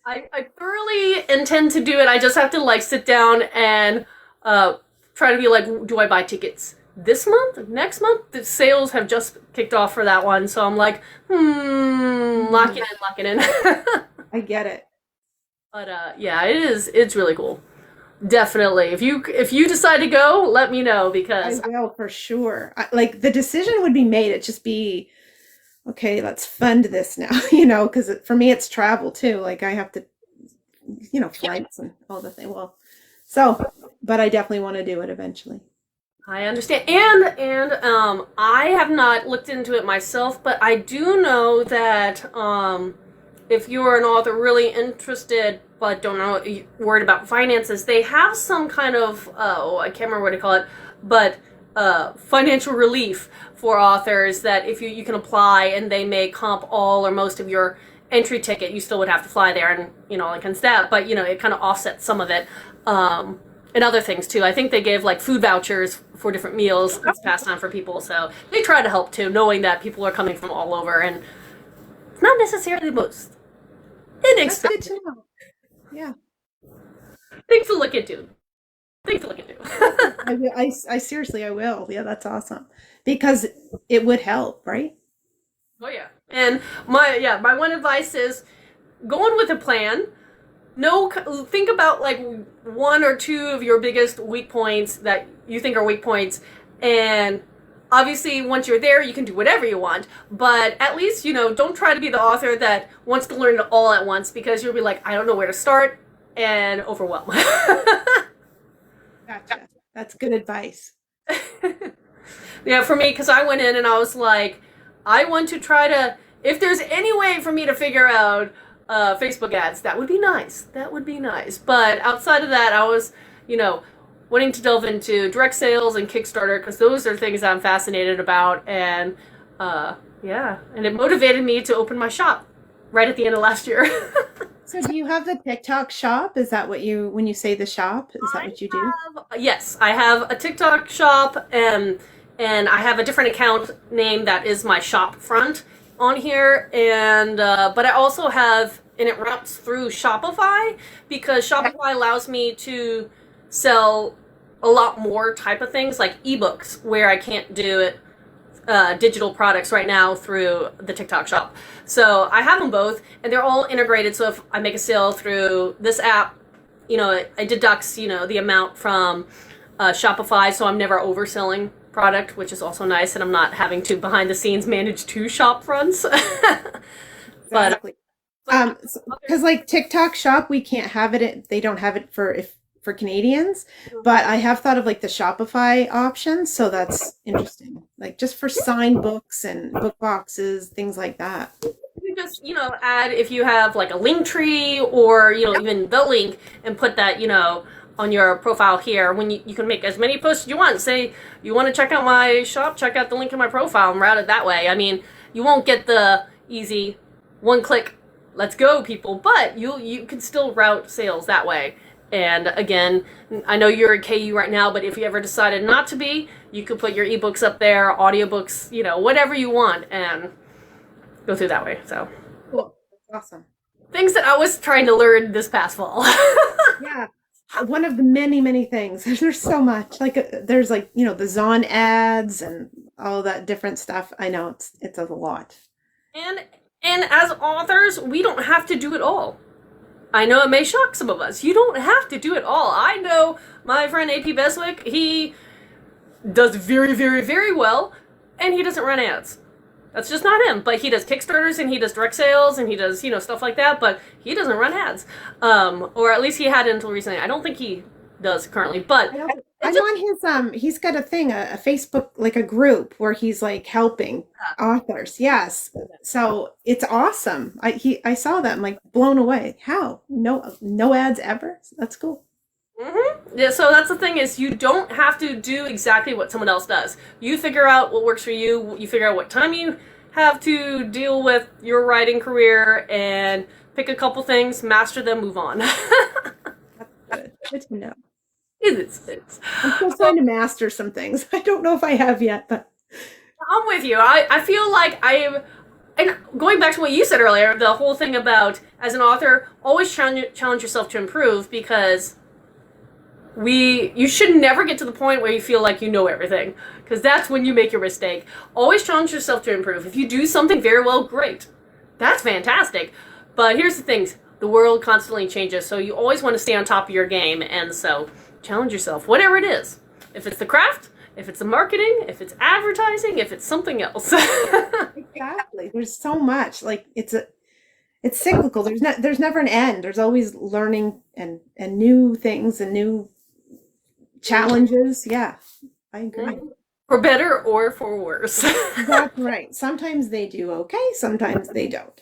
I thoroughly intend to do it. I just have to like sit down and try to be like, do I buy tickets this month? Next month? The sales have just kicked off for that one, so I'm like, lock it in, lock it in. I get it. But yeah, it's really cool. Definitely. If you decide to go, let me know I because will for sure. Like the decision would be made. It just be okay. Let's fund this now. Because for me it's travel too. Like I have to, flights and all the thing. Well, so, but I definitely want to do it eventually. I understand. And I have not looked into it myself, but I do know that if you're an author really interested but don't know, worried about finances, they have some kind of I can't remember what to call it, but financial relief for authors that if you can apply and they may comp all or most of your entry ticket. You still would have to fly there and like and that, but it kind of offsets some of it. And other things too. I think they gave like food vouchers for different meals that's passed on for people, so they try to help too, knowing that people are coming from all over and it's not necessarily the most That's good inexpensive to know. Yeah. things to look into. Things to look into. I will. I seriously, I will. Yeah, that's awesome. Because it would help, right? Oh yeah. And my one advice is go in with a plan. No, think about like one or two of your biggest weak points that you think are weak points, and obviously once you're there you can do whatever you want, but at least don't try to be the author that wants to learn it all at once because you'll be like, I don't know where to start, and overwhelm. Gotcha. That's good advice. Yeah, for me, because I went in and I was like, I want to try to, if there's any way for me to figure out Facebook ads, that would be nice. That would be nice. But outside of that, I was, wanting to delve into direct sales and Kickstarter because those are things I'm fascinated about. And Yeah, and it motivated me to open my shop right at the end of last year. So do you have the TikTok shop? Is that what you, when you say the shop, is that I what you do? Yes, I have a TikTok shop, and I have a different account name that is my shop front on here, and but I also have, and it routes through Shopify because Shopify allows me to sell a lot more type of things like ebooks where I can't do it digital products right now through the TikTok shop. So I have them both, and they're all integrated. So if I make a sale through this app, it deducts, the amount from Shopify, so I'm never overselling product, which is also nice, and I'm not having to behind the scenes manage two shop fronts. but Exactly. but Because like TikTok shop, we can't have it. They don't have it for Canadians, but I have thought of like the Shopify option, so that's interesting. Like just for signed books and book boxes, things like that. you just add, if you have like a link tree, or even the link, and put that on your profile here. When you can make as many posts as you want. Say you want to check out my shop, check out the link in my profile, and route it that way. I mean, you won't get the easy one click let's go people, but you can still route sales that way. And again, I know you're a KU right now, but if you ever decided not to be, you could put your ebooks up there, audiobooks, whatever you want, and go through that way. So Cool. That's awesome. things that I was trying to learn this past fall. Yeah. One of the many, many things. There's so much. Like there's like, the Zon ads and all that different stuff. I know it's a lot. and and as authors, we don't have to do it all. I know it may shock some of us. You don't have to do it all. I know my friend AP Beswick, he does very, very, very well, and he doesn't run ads. That's just not him. But he does Kickstarters, and he does direct sales, and he does, stuff like that, but he doesn't run ads. Or at least he had it until recently. I don't think he does currently, but I'm on his he's got a thing, a Facebook, like a group where he's like helping authors. Yes. So it's awesome. I saw that. I'm like blown away. How? No ads ever? That's cool. Yeah, so that's the thing, is you don't have to do exactly what someone else does. You figure out what works for you. You figure out what time you have to deal with your writing career, and pick a couple things, master them, move on. Good. Good to know. It's. I'm still trying to master some things. I don't know if I have yet, but I'm with you. I feel like and going back to what you said earlier, the whole thing about, as an author, always challenge yourself to improve, because you should never get to the point where you feel like you know everything, because that's when you make your mistake. Always challenge yourself to improve. If you do something very well, great. That's fantastic. But here's the thing. The world constantly changes, so you always want to stay on top of your game, and so challenge yourself, whatever it is. If it's the craft, if it's the marketing, if it's advertising, if it's something else. exactly. There's so much. Like it's cyclical. There's never an end. There's always learning and new things and new challenges. Yeah, I agree. For better or for worse. That's right. Sometimes they do okay, sometimes they don't.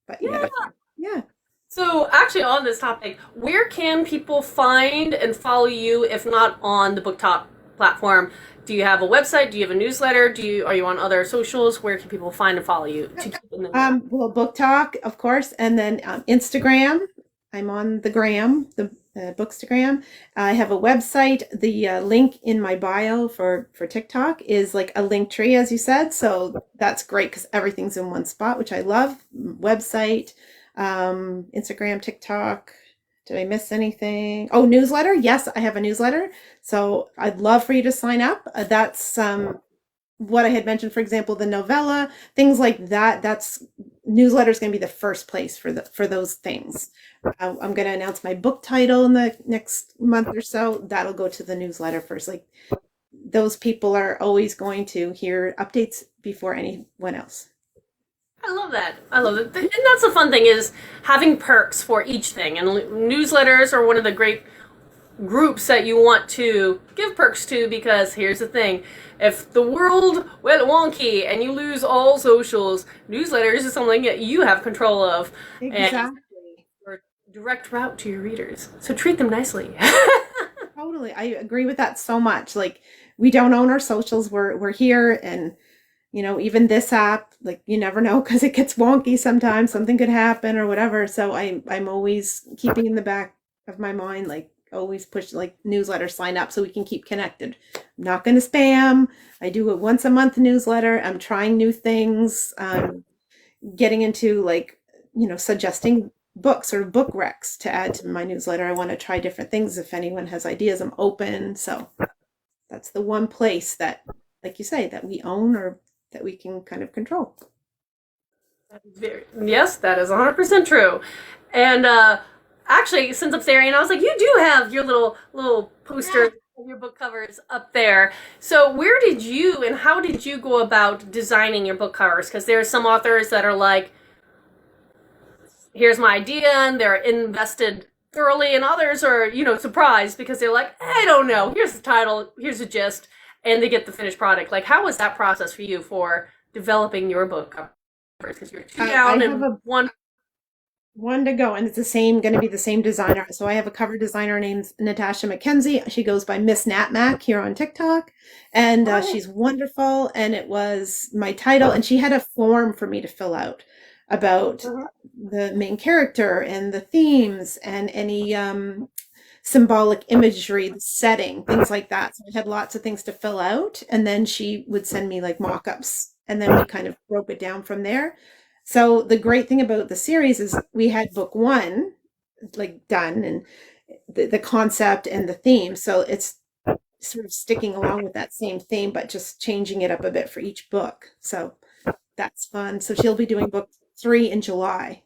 But Yeah. yeah. So, actually, on this topic, where can people find and follow you if not on the BookTok platform? Do you have a website? Do you have a newsletter? Are you on other socials? Where can people find and follow you to keep in the know? Well, Book Talk, of course, and then Instagram. I'm on the gram, the Bookstagram. I have a website. The link in my bio for TikTok is like a link tree, as you said. So that's great because everything's in one spot, which I love. Website, Instagram, TikTok. Did I miss anything? Oh, newsletter. Yes, I have a newsletter. So I'd love for you to sign up. That's what I had mentioned, for example, the novella, things like that. That's newsletter is going to be the first place for those things. I'm going to announce my book title in the next month or so. That'll go to the newsletter first. Like those people are always going to hear updates before anyone else. I love that. I love it. And that's the fun thing, is having perks for each thing. And newsletters are one of the great groups that you want to give perks to, because here's the thing. If the world went wonky and you lose all socials, newsletters is something that you have control of. Exactly. And your direct route to your readers. So treat them nicely. Totally. I agree with that so much. Like we don't own our socials. We're here, and even this app, like you never know because it gets wonky sometimes, something could happen or whatever. So I'm always keeping in the back of my mind, like always push like newsletter sign up so we can keep connected. I'm not going to spam. I do a once a month newsletter. I'm trying new things, getting into like, suggesting books or book recs to add to my newsletter. I want to try different things. If anyone has ideas, I'm open. So that's the one place that, like you say, that we own or that we can kind of control. Yes, that is 100% true. And actually, since I'm staring, I was like, you do have your little poster of your book covers up there. So where did you and how did you go about designing your book covers? Because there are some authors that are like, here's my idea, and they're invested thoroughly, and others are, surprised because they're like, I don't know, here's the title, here's the gist, and they get the finished product. Like, how was that process for you for developing your book covers? Because you're two down I and have one to go, and it's going to be the same designer. So I have a cover designer named Natasha McKenzie. She goes by Miss Nat Mac here on TikTok, and she's wonderful. And it was my title, and she had a form for me to fill out about the main character and the themes and any symbolic imagery, the setting, things like that. So I had lots of things to fill out, and then she would send me like mock-ups, and then we kind of broke it down from there. So the great thing about the series is we had book one like done, and the concept and the theme. So it's sort of sticking along with that same theme, but just changing it up a bit for each book. So that's fun. So she'll be doing book 3 in July.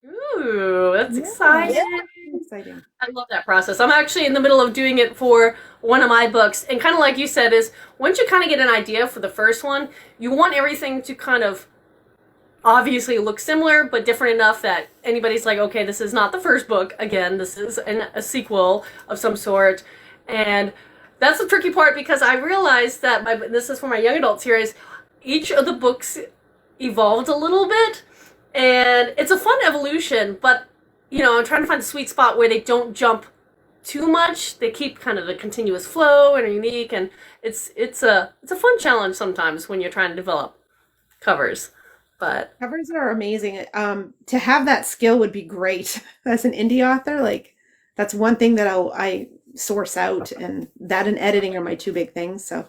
Ooh, that's exciting. Exciting. I love that process. I'm actually in the middle of doing it for one of my books. And kind of like you said, is once you kind of get an idea for the first one, you want everything to kind of obviously look similar, but different enough that anybody's like, okay, this is not the first book. Again, this is a sequel of some sort. And that's the tricky part because I realized that this is for my young adult series, each of the books evolved a little bit. And it's a fun evolution, but, I'm trying to find a sweet spot where they don't jump too much. They keep kind of a continuous flow and are unique. And it's a fun challenge sometimes when you're trying to develop covers. But covers are amazing. To have that skill would be great as an indie author. Like that's one thing that I source out, and that and editing are my two big things. So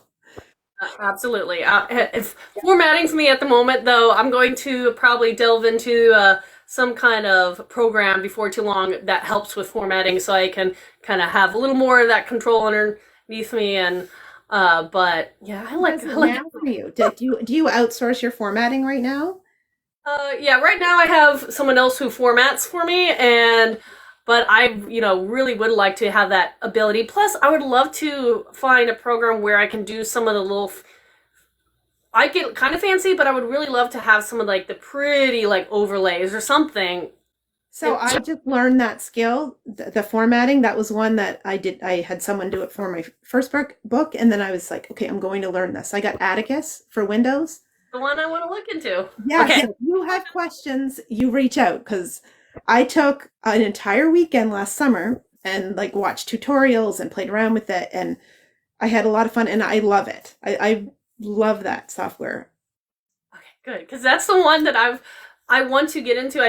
absolutely. If formatting for me at the moment, though, I'm going to probably delve into some kind of program before too long that helps with formatting, so I can kind of have a little more of that control underneath me. And but yeah, I like for you. Do you outsource your formatting right now? Yeah, right now I have someone else who formats for me, but I, really would like to have that ability. Plus, I would love to find a program where I can do some of the little. I get kind of fancy, but I would really love to have some of like the pretty like overlays or something. So I just learned that skill, the formatting. That was one that I did. I had someone do it for my first book, and then I was like, okay, I'm going to learn this. I got Atticus for Windows. The one I want to look into. Yeah, okay. So if you have questions, you reach out, because I took an entire weekend last summer and like watched tutorials and played around with it, and I had a lot of fun, and I love it. I love that software. Okay, good, because that's the one that I want to get into.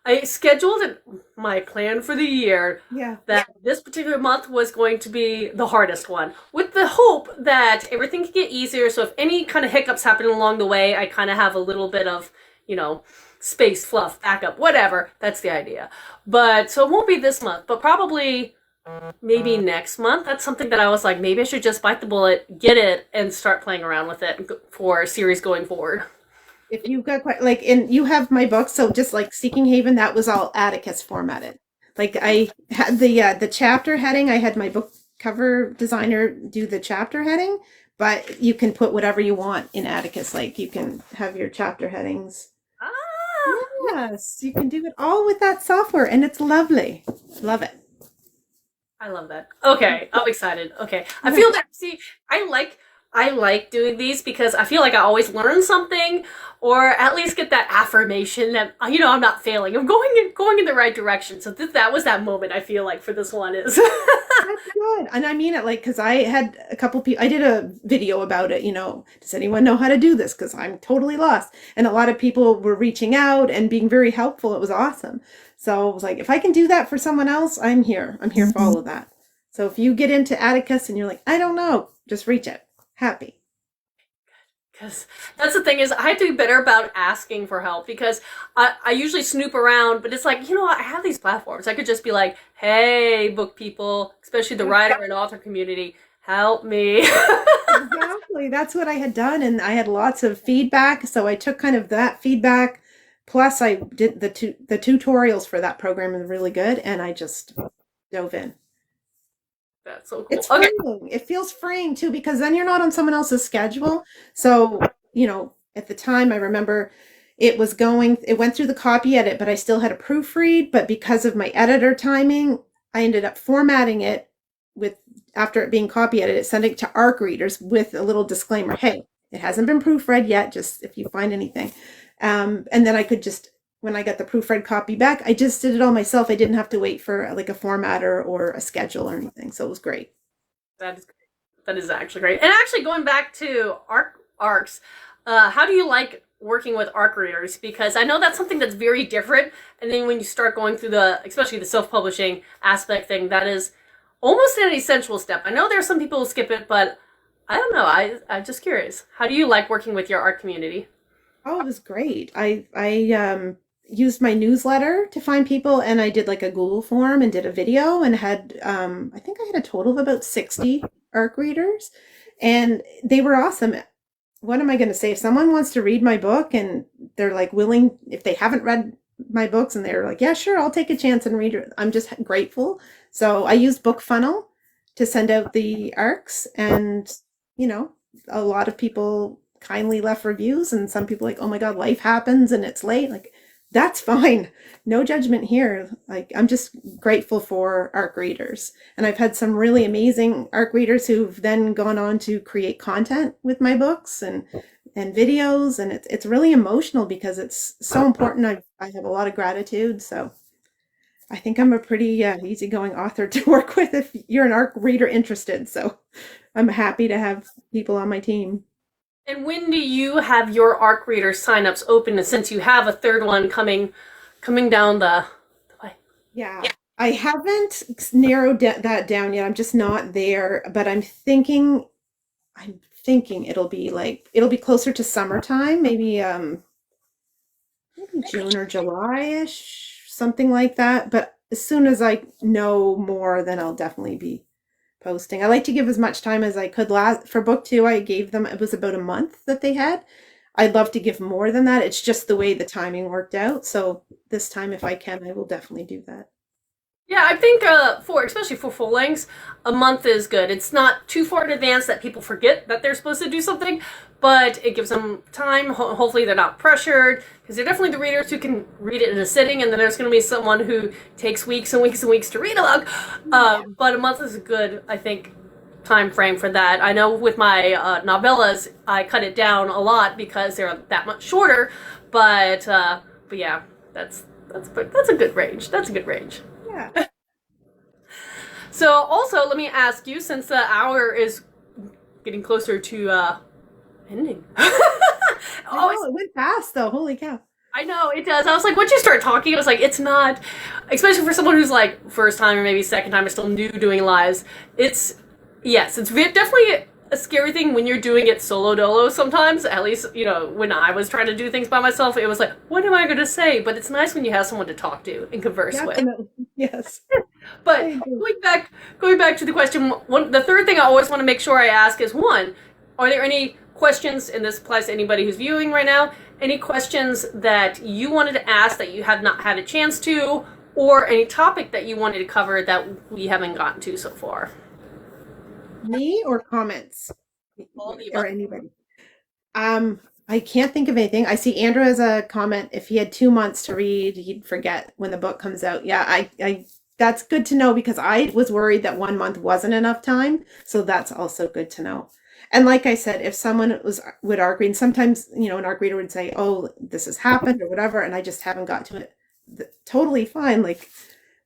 I scheduled my plan for the year that this particular month was going to be the hardest one, with the hope that everything could get easier. So if any kind of hiccups happen along the way, I kind of have a little bit of, space, fluff, backup, whatever. That's the idea. But so it won't be this month, but probably maybe next month. That's something that I was like, maybe I should just bite the bullet, get it, and start playing around with it for a series going forward. If you've got and you have my book, so just like Seeking Haven, that was all Atticus formatted. Like I had the chapter heading. I had my book cover designer do the chapter heading, but you can put whatever you want in Atticus. Like you can have your chapter headings. Yes, you can do it all with that software, and it's lovely. Love it. I love that. Okay, I'm excited. Okay, I feel that. See, I like doing these because I feel like I always learn something, or at least get that affirmation that I'm not failing. I'm going in the right direction. So that was that moment. I feel like for this one is. That's good. And I mean it like, because I had a couple people, I did a video about it, does anyone know how to do this? Because I'm totally lost. And a lot of people were reaching out and being very helpful. It was awesome. So I was like, if I can do that for someone else, I'm here. I'm here for all of that. So if you get into Atticus and you're like, I don't know, just reach out. Happy. Because that's the thing is, I have to be better about asking for help because I usually snoop around, but it's like, I have these platforms. I could just be like, hey, book people, especially the writer and author community, help me. Exactly. That's what I had done. And I had lots of feedback. So I took kind of that feedback. Plus, I did the tutorials for that program is really good. And I just dove in. That's so cool. It's freeing. It feels freeing too, because then you're not on someone else's schedule. So, at the time I remember it went through the copy edit, but I still had a proofread. But because of my editor timing, I ended up formatting it after it being copy edited, sending it to ARC readers with a little disclaimer. Hey, it hasn't been proofread yet, just if you find anything. And then I could just, when I got the proofread copy back, I just did it all myself. I didn't have to wait for like a formatter or a schedule or anything. So it was great. That is great. That is actually great. And actually going back to ARCs, how do you like working with ARC readers? Because I know that's something that's very different. And then when you start going through especially the self-publishing aspect thing, that is almost an essential step. I know there are some people who skip it, but I don't know. I'm just curious. How do you like working with your ARC community? Oh, it was great. I used my newsletter to find people, and I did like a Google form and did a video and had I think I had a total of about 60 ARC readers, and they were awesome. What am I going to say? If someone wants to read my book and they're like willing, if they haven't read my books and they're like, yeah, sure, I'll take a chance and read it, I'm just grateful. So I used BookFunnel to send out the ARCs, and a lot of people kindly left reviews, and some people like, oh my God, life happens and it's late. Like, that's fine. No judgment here. Like, I'm just grateful for ARC readers. And I've had some really amazing ARC readers who've then gone on to create content with my books and videos. And it's really emotional because it's so important. I have a lot of gratitude. So I think I'm a pretty easygoing author to work with if you're an ARC reader interested. So I'm happy to have people on my team. And when do you have your ARC reader signups open, since you have a third one coming down the way? Yeah. I haven't narrowed that down yet. I'm just not there, but I'm thinking it'll be closer to summertime, maybe June or July-ish, something like that. But as soon as I know more, then I'll definitely be posting. I like to give as much time as I could. For book 2, I gave them, it was about a month that they had. I'd love to give more than that. It's just the way the timing worked out. So this time, if I can, I will definitely do that. Yeah, I think especially for full lengths, a month is good. It's not too far in advance that people forget that they're supposed to do something, but it gives them time. Hopefully they're not pressured, because they're definitely the readers who can read it in a sitting, and then there's going to be someone who takes weeks and weeks and weeks to read a book. But a month is a good, I think, time frame for that. I know with my novellas, I cut it down a lot because they're that much shorter, but yeah, that's a good range. That's a good range. Yeah. So also, let me ask you, since the hour is getting closer to ending. Oh, it went fast though. Holy cow. I know, it does. I was like, once you start talking, I was like, it's not, especially for someone who's like first time or maybe second time or still new doing lives, it's definitely a scary thing when you're doing it solo dolo sometimes. At least, when I was trying to do things by myself, it was like, what am I going to say? But it's nice when you have someone to talk to and converse with. Yes. But going back to the question, the third thing I always want to make sure I ask is, one, are there any questions, and this applies to anybody who's viewing right now, any questions that you wanted to ask that you have not had a chance to, or any topic that you wanted to cover that we haven't gotten to so far? Me or comments? All the Or above. anybody? I can't think of anything. I see Andrew has a comment. If he had 2 months to read, he'd forget when the book comes out. Yeah, I that's good to know, because I was worried that 1 month wasn't enough time. So that's also good to know. And like I said, if someone would ARC read, sometimes, an ARC reader would say, oh, this has happened or whatever, and I just haven't got to it. Totally fine. Like,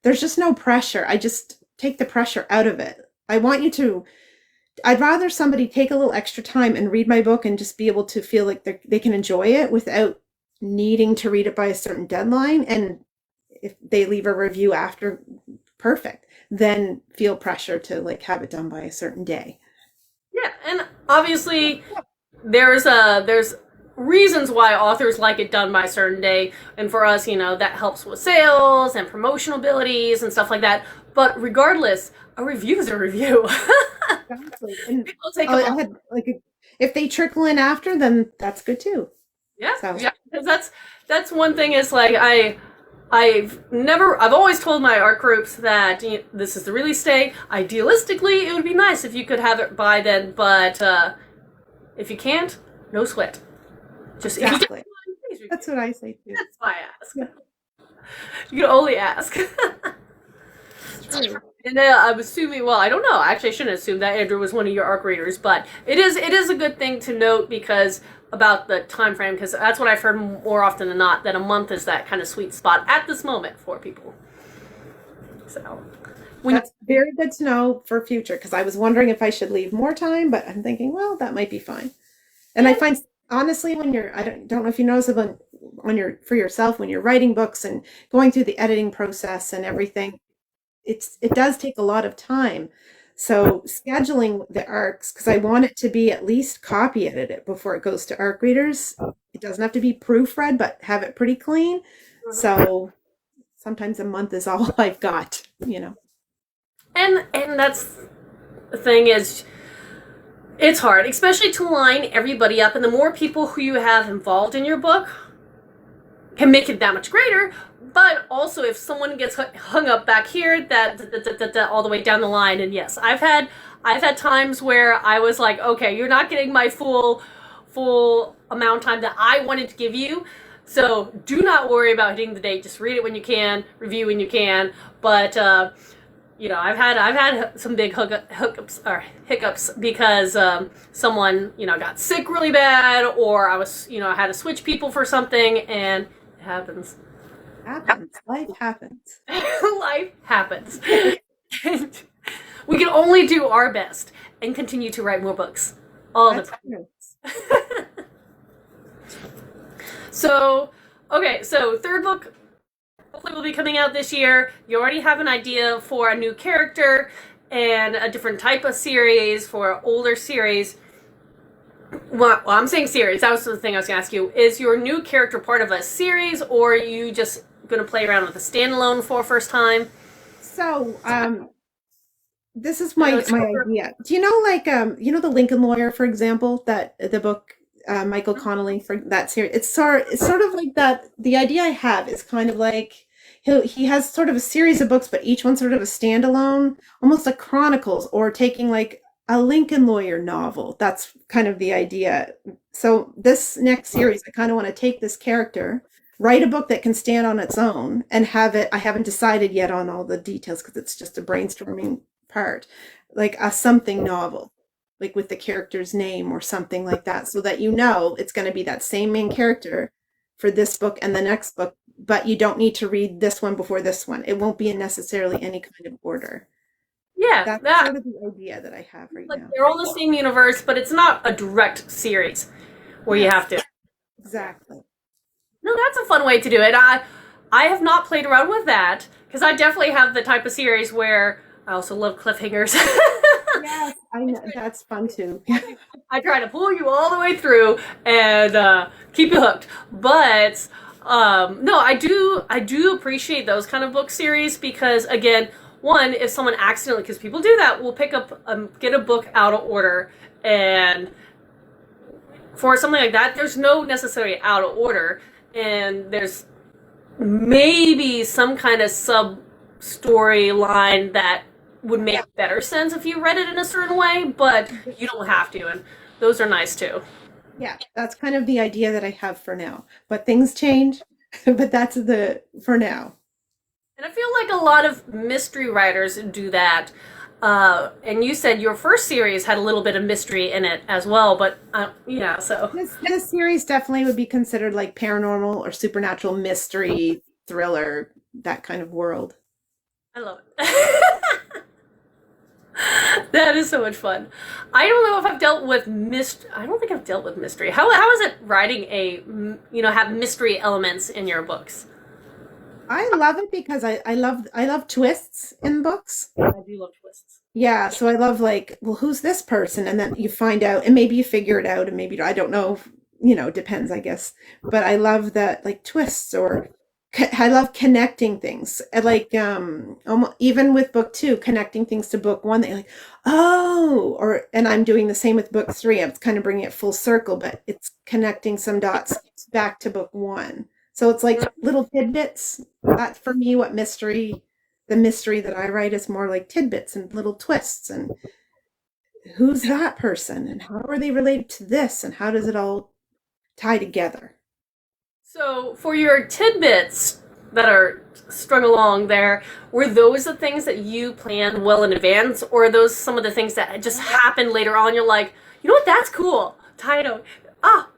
there's just no pressure. I just take the pressure out of it. I'd rather somebody take a little extra time and read my book and just be able to feel like they can enjoy it without needing to read it by a certain deadline. And if they leave a review after, perfect. Then feel pressure to like have it done by a certain day. Yeah, and obviously there's reasons why authors like it done by a certain day, and for us, that helps with sales and promotional abilities and stuff like that. But regardless, a review is a review. Exactly. And People take them I off. had like if they trickle in after, then that's good too. Yeah, So yeah, because that's one thing is like I've always told my art groups that this is the release day. Idealistically, it would be nice if you could have it by then, but if you can't, no sweat. Just if you exactly. please review. That's what I say too. That's why I ask. You can only ask. It's true. And I'm assuming, well, I don't know. Actually, I shouldn't assume that Andrew was one of your arc readers, but it is a good thing to note because about the time frame, because that's what I've heard more often than not, that a month is that kind of sweet spot at this moment for people. So, That's very good to know for future because I was wondering if I should leave more time, but I'm thinking, well, that might be fine. And I yeah, find honestly when I don't know if you notice it on your for yourself when you're writing books and going through the editing process and everything, it does take a lot of time. So scheduling the arcs, because I want it to be at least copy edited before it goes to arc readers. It doesn't have to be proofread, but have it pretty clean. So sometimes a month is all I've got. and that's the thing is it's hard, especially to line everybody up, and the more people who you have involved in your book can make it that much greater. But also, if someone gets hung up back here, that all the way down the line, and yes, I've had times where I was like, okay, you're not getting my full amount of time that I wanted to give you. So do not worry about hitting the date. Just read it when you can, review when you can. But I've had some big hookups or hiccups because someone got sick really bad, or I had to switch people for something, and it happens. Happens. Life happens. Life happens. And we can only do our best and continue to write more books all the That's time. true. So, okay, so third book hopefully will be coming out this year. You already have an idea for a new character and a different type of series for older series. Well, I'm saying series. That was the thing I was going to ask you. Is your new character part of a series, or are you just going to play around with a standalone for first time? So, this is I know my idea. Do you know the Lincoln Lawyer, for example, that the book Michael Connolly for that series? It's sort of like that. The idea I have is kind of like he has sort of a series of books, but each one's sort of a standalone, almost like chronicles, or taking like a Lincoln Lawyer novel. That's kind of the idea. So this next series, I kind of want to take this character, write a book that can stand on its own, and have it. I haven't decided yet on all the details because it's just a brainstorming part, like a something novel, like with the character's name or something like that, so that it's going to be that same main character for this book and the next book, but you don't need to read this one before this one. It won't be in necessarily any kind of order. Yeah, That's that sort of the idea that I have right like now. they're all the same universe, but it's not a direct series where you have Yes, to. exactly. No, that's a fun way to do it. I have not played around with that because I definitely have the type of series where I also love cliffhangers. Yes, I know that's fun too. I try to pull you all the way through and keep you hooked. But no, I do appreciate those kind of book series because again, one, if someone accidentally, because people do that, will pick up get a book out of order, and for something like that, there's no necessarily out of order, and there's maybe some kind of sub storyline that would make better sense if you read it in a certain way, but you don't have to, and those are nice too. Yeah, that's kind of the idea that I have for now. But things change, but that's the for now. And I feel like a lot of mystery writers do that. And you said your first series had a little bit of mystery in it as well, but yeah, so This series definitely would be considered like paranormal or supernatural mystery thriller, that kind of world. I love it. That is so much fun. I don't know if I've dealt with I don't think I've dealt with mystery. How is it writing have mystery elements in your books? I love it because I love twists in books. I do love twists. Yeah, so I love like, well, who's this person? And then you find out, and maybe you figure it out, and maybe I don't know, depends, I guess. But I love that like twists or I love connecting things. And like almost, even with book two, connecting things to book one, they're like, oh, and I'm doing the same with book three. I'm kind of bringing it full circle, but it's connecting some dots back to book one. So it's like little tidbits. That for me, the mystery that I write is more like tidbits and little twists and who's that person and how are they related to this and how does it all tie together? So, for your tidbits that are strung along there, were those the things that you planned well in advance, or are those some of the things that just happened later on? You're like, you know what, that's cool. Tie it out. Ah.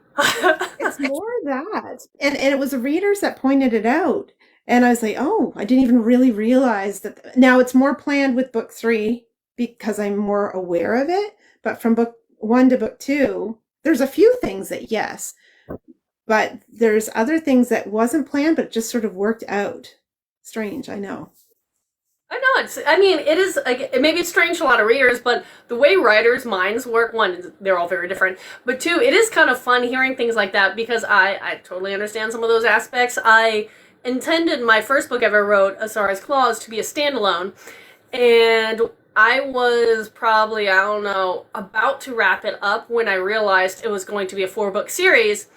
It's more that. And it was the readers that pointed it out. And I was like, oh, I didn't even really realize that. Now it's more planned with book three because I'm more aware of it. But from book one to book two, there's a few things that, yes, but there's other things that wasn't planned, but it just sort of worked out. Strange, I know. I know I mean, it is. Like, maybe it's strange to a lot of readers, but the way writers' minds work, one, they're all very different. But two, it is kind of fun hearing things like that because I totally understand some of those aspects. I intended my first book ever wrote, Asara's Claws, to be a standalone, and I was probably, I don't know, about to wrap it up when I realized it was going to be a 4-book series.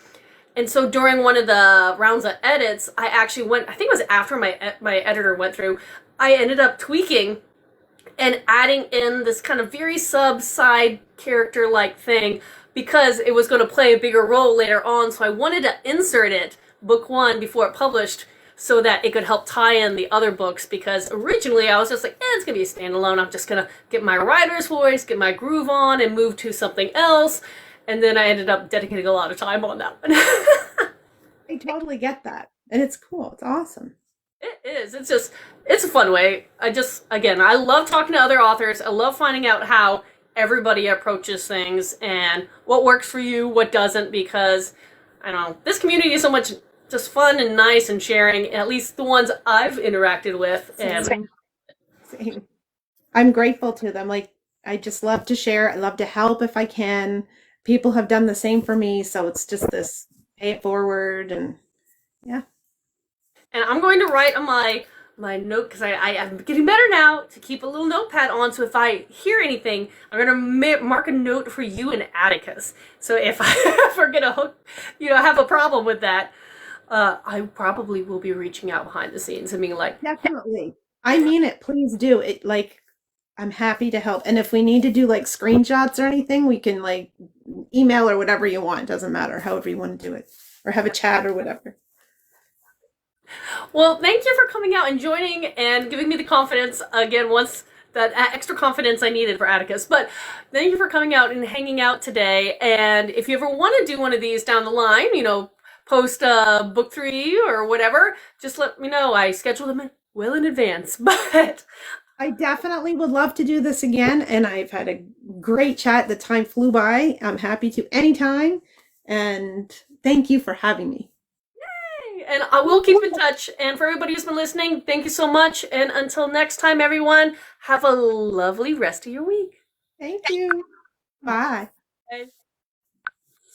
And so during one of the rounds of edits, I actually went, I think it was after my editor went through, I ended up tweaking and adding in this kind of very side character like thing because it was going to play a bigger role later on. So I wanted to insert it book one before it published so that it could help tie in the other books because originally I was just like, it's going to be a standalone. I'm just going to get my writer's voice, get my groove on, and move to something else. And then I ended up dedicating a lot of time on that one. I totally get that. And it's cool. It's awesome. It is. It's just, it's a fun way. Again, I love talking to other authors. I love finding out how everybody approaches things and what works for you, what doesn't, because, I don't know, this community is so much just fun and nice and sharing, at least the ones I've interacted with. And Same. Same. I'm grateful to them. Like, I just love to share. I love to help if I can. People have done the same for me. So it's just this pay it forward and yeah. And I'm going to write on my note because I'm getting better now to keep a little notepad on. So if I hear anything, I'm going to mark a note for you and Atticus. So if I ever get a hook, have a problem with that, I probably will be reaching out behind the scenes and being like, Definitely. I mean it. Please do. It like I'm happy to help. And if we need to do like screenshots or anything, we can like email or whatever you want. Doesn't matter. However you want to do it. Or have a chat or whatever. well, thank you for coming out and joining and giving me the confidence again once that extra confidence I needed for Atticus. But thank you for coming out and hanging out today. And if you ever want to do one of these down the line, post book 3 or whatever, just let me know. I schedule them well in advance. But I definitely would love to do this again. And I've had a great chat. The time flew by. I'm happy to anytime. And thank you for having me. and I will keep in touch. And for everybody who's been listening, thank you so much. And until next time, everyone, have a lovely rest of your week. Thank you. Bye. Bye.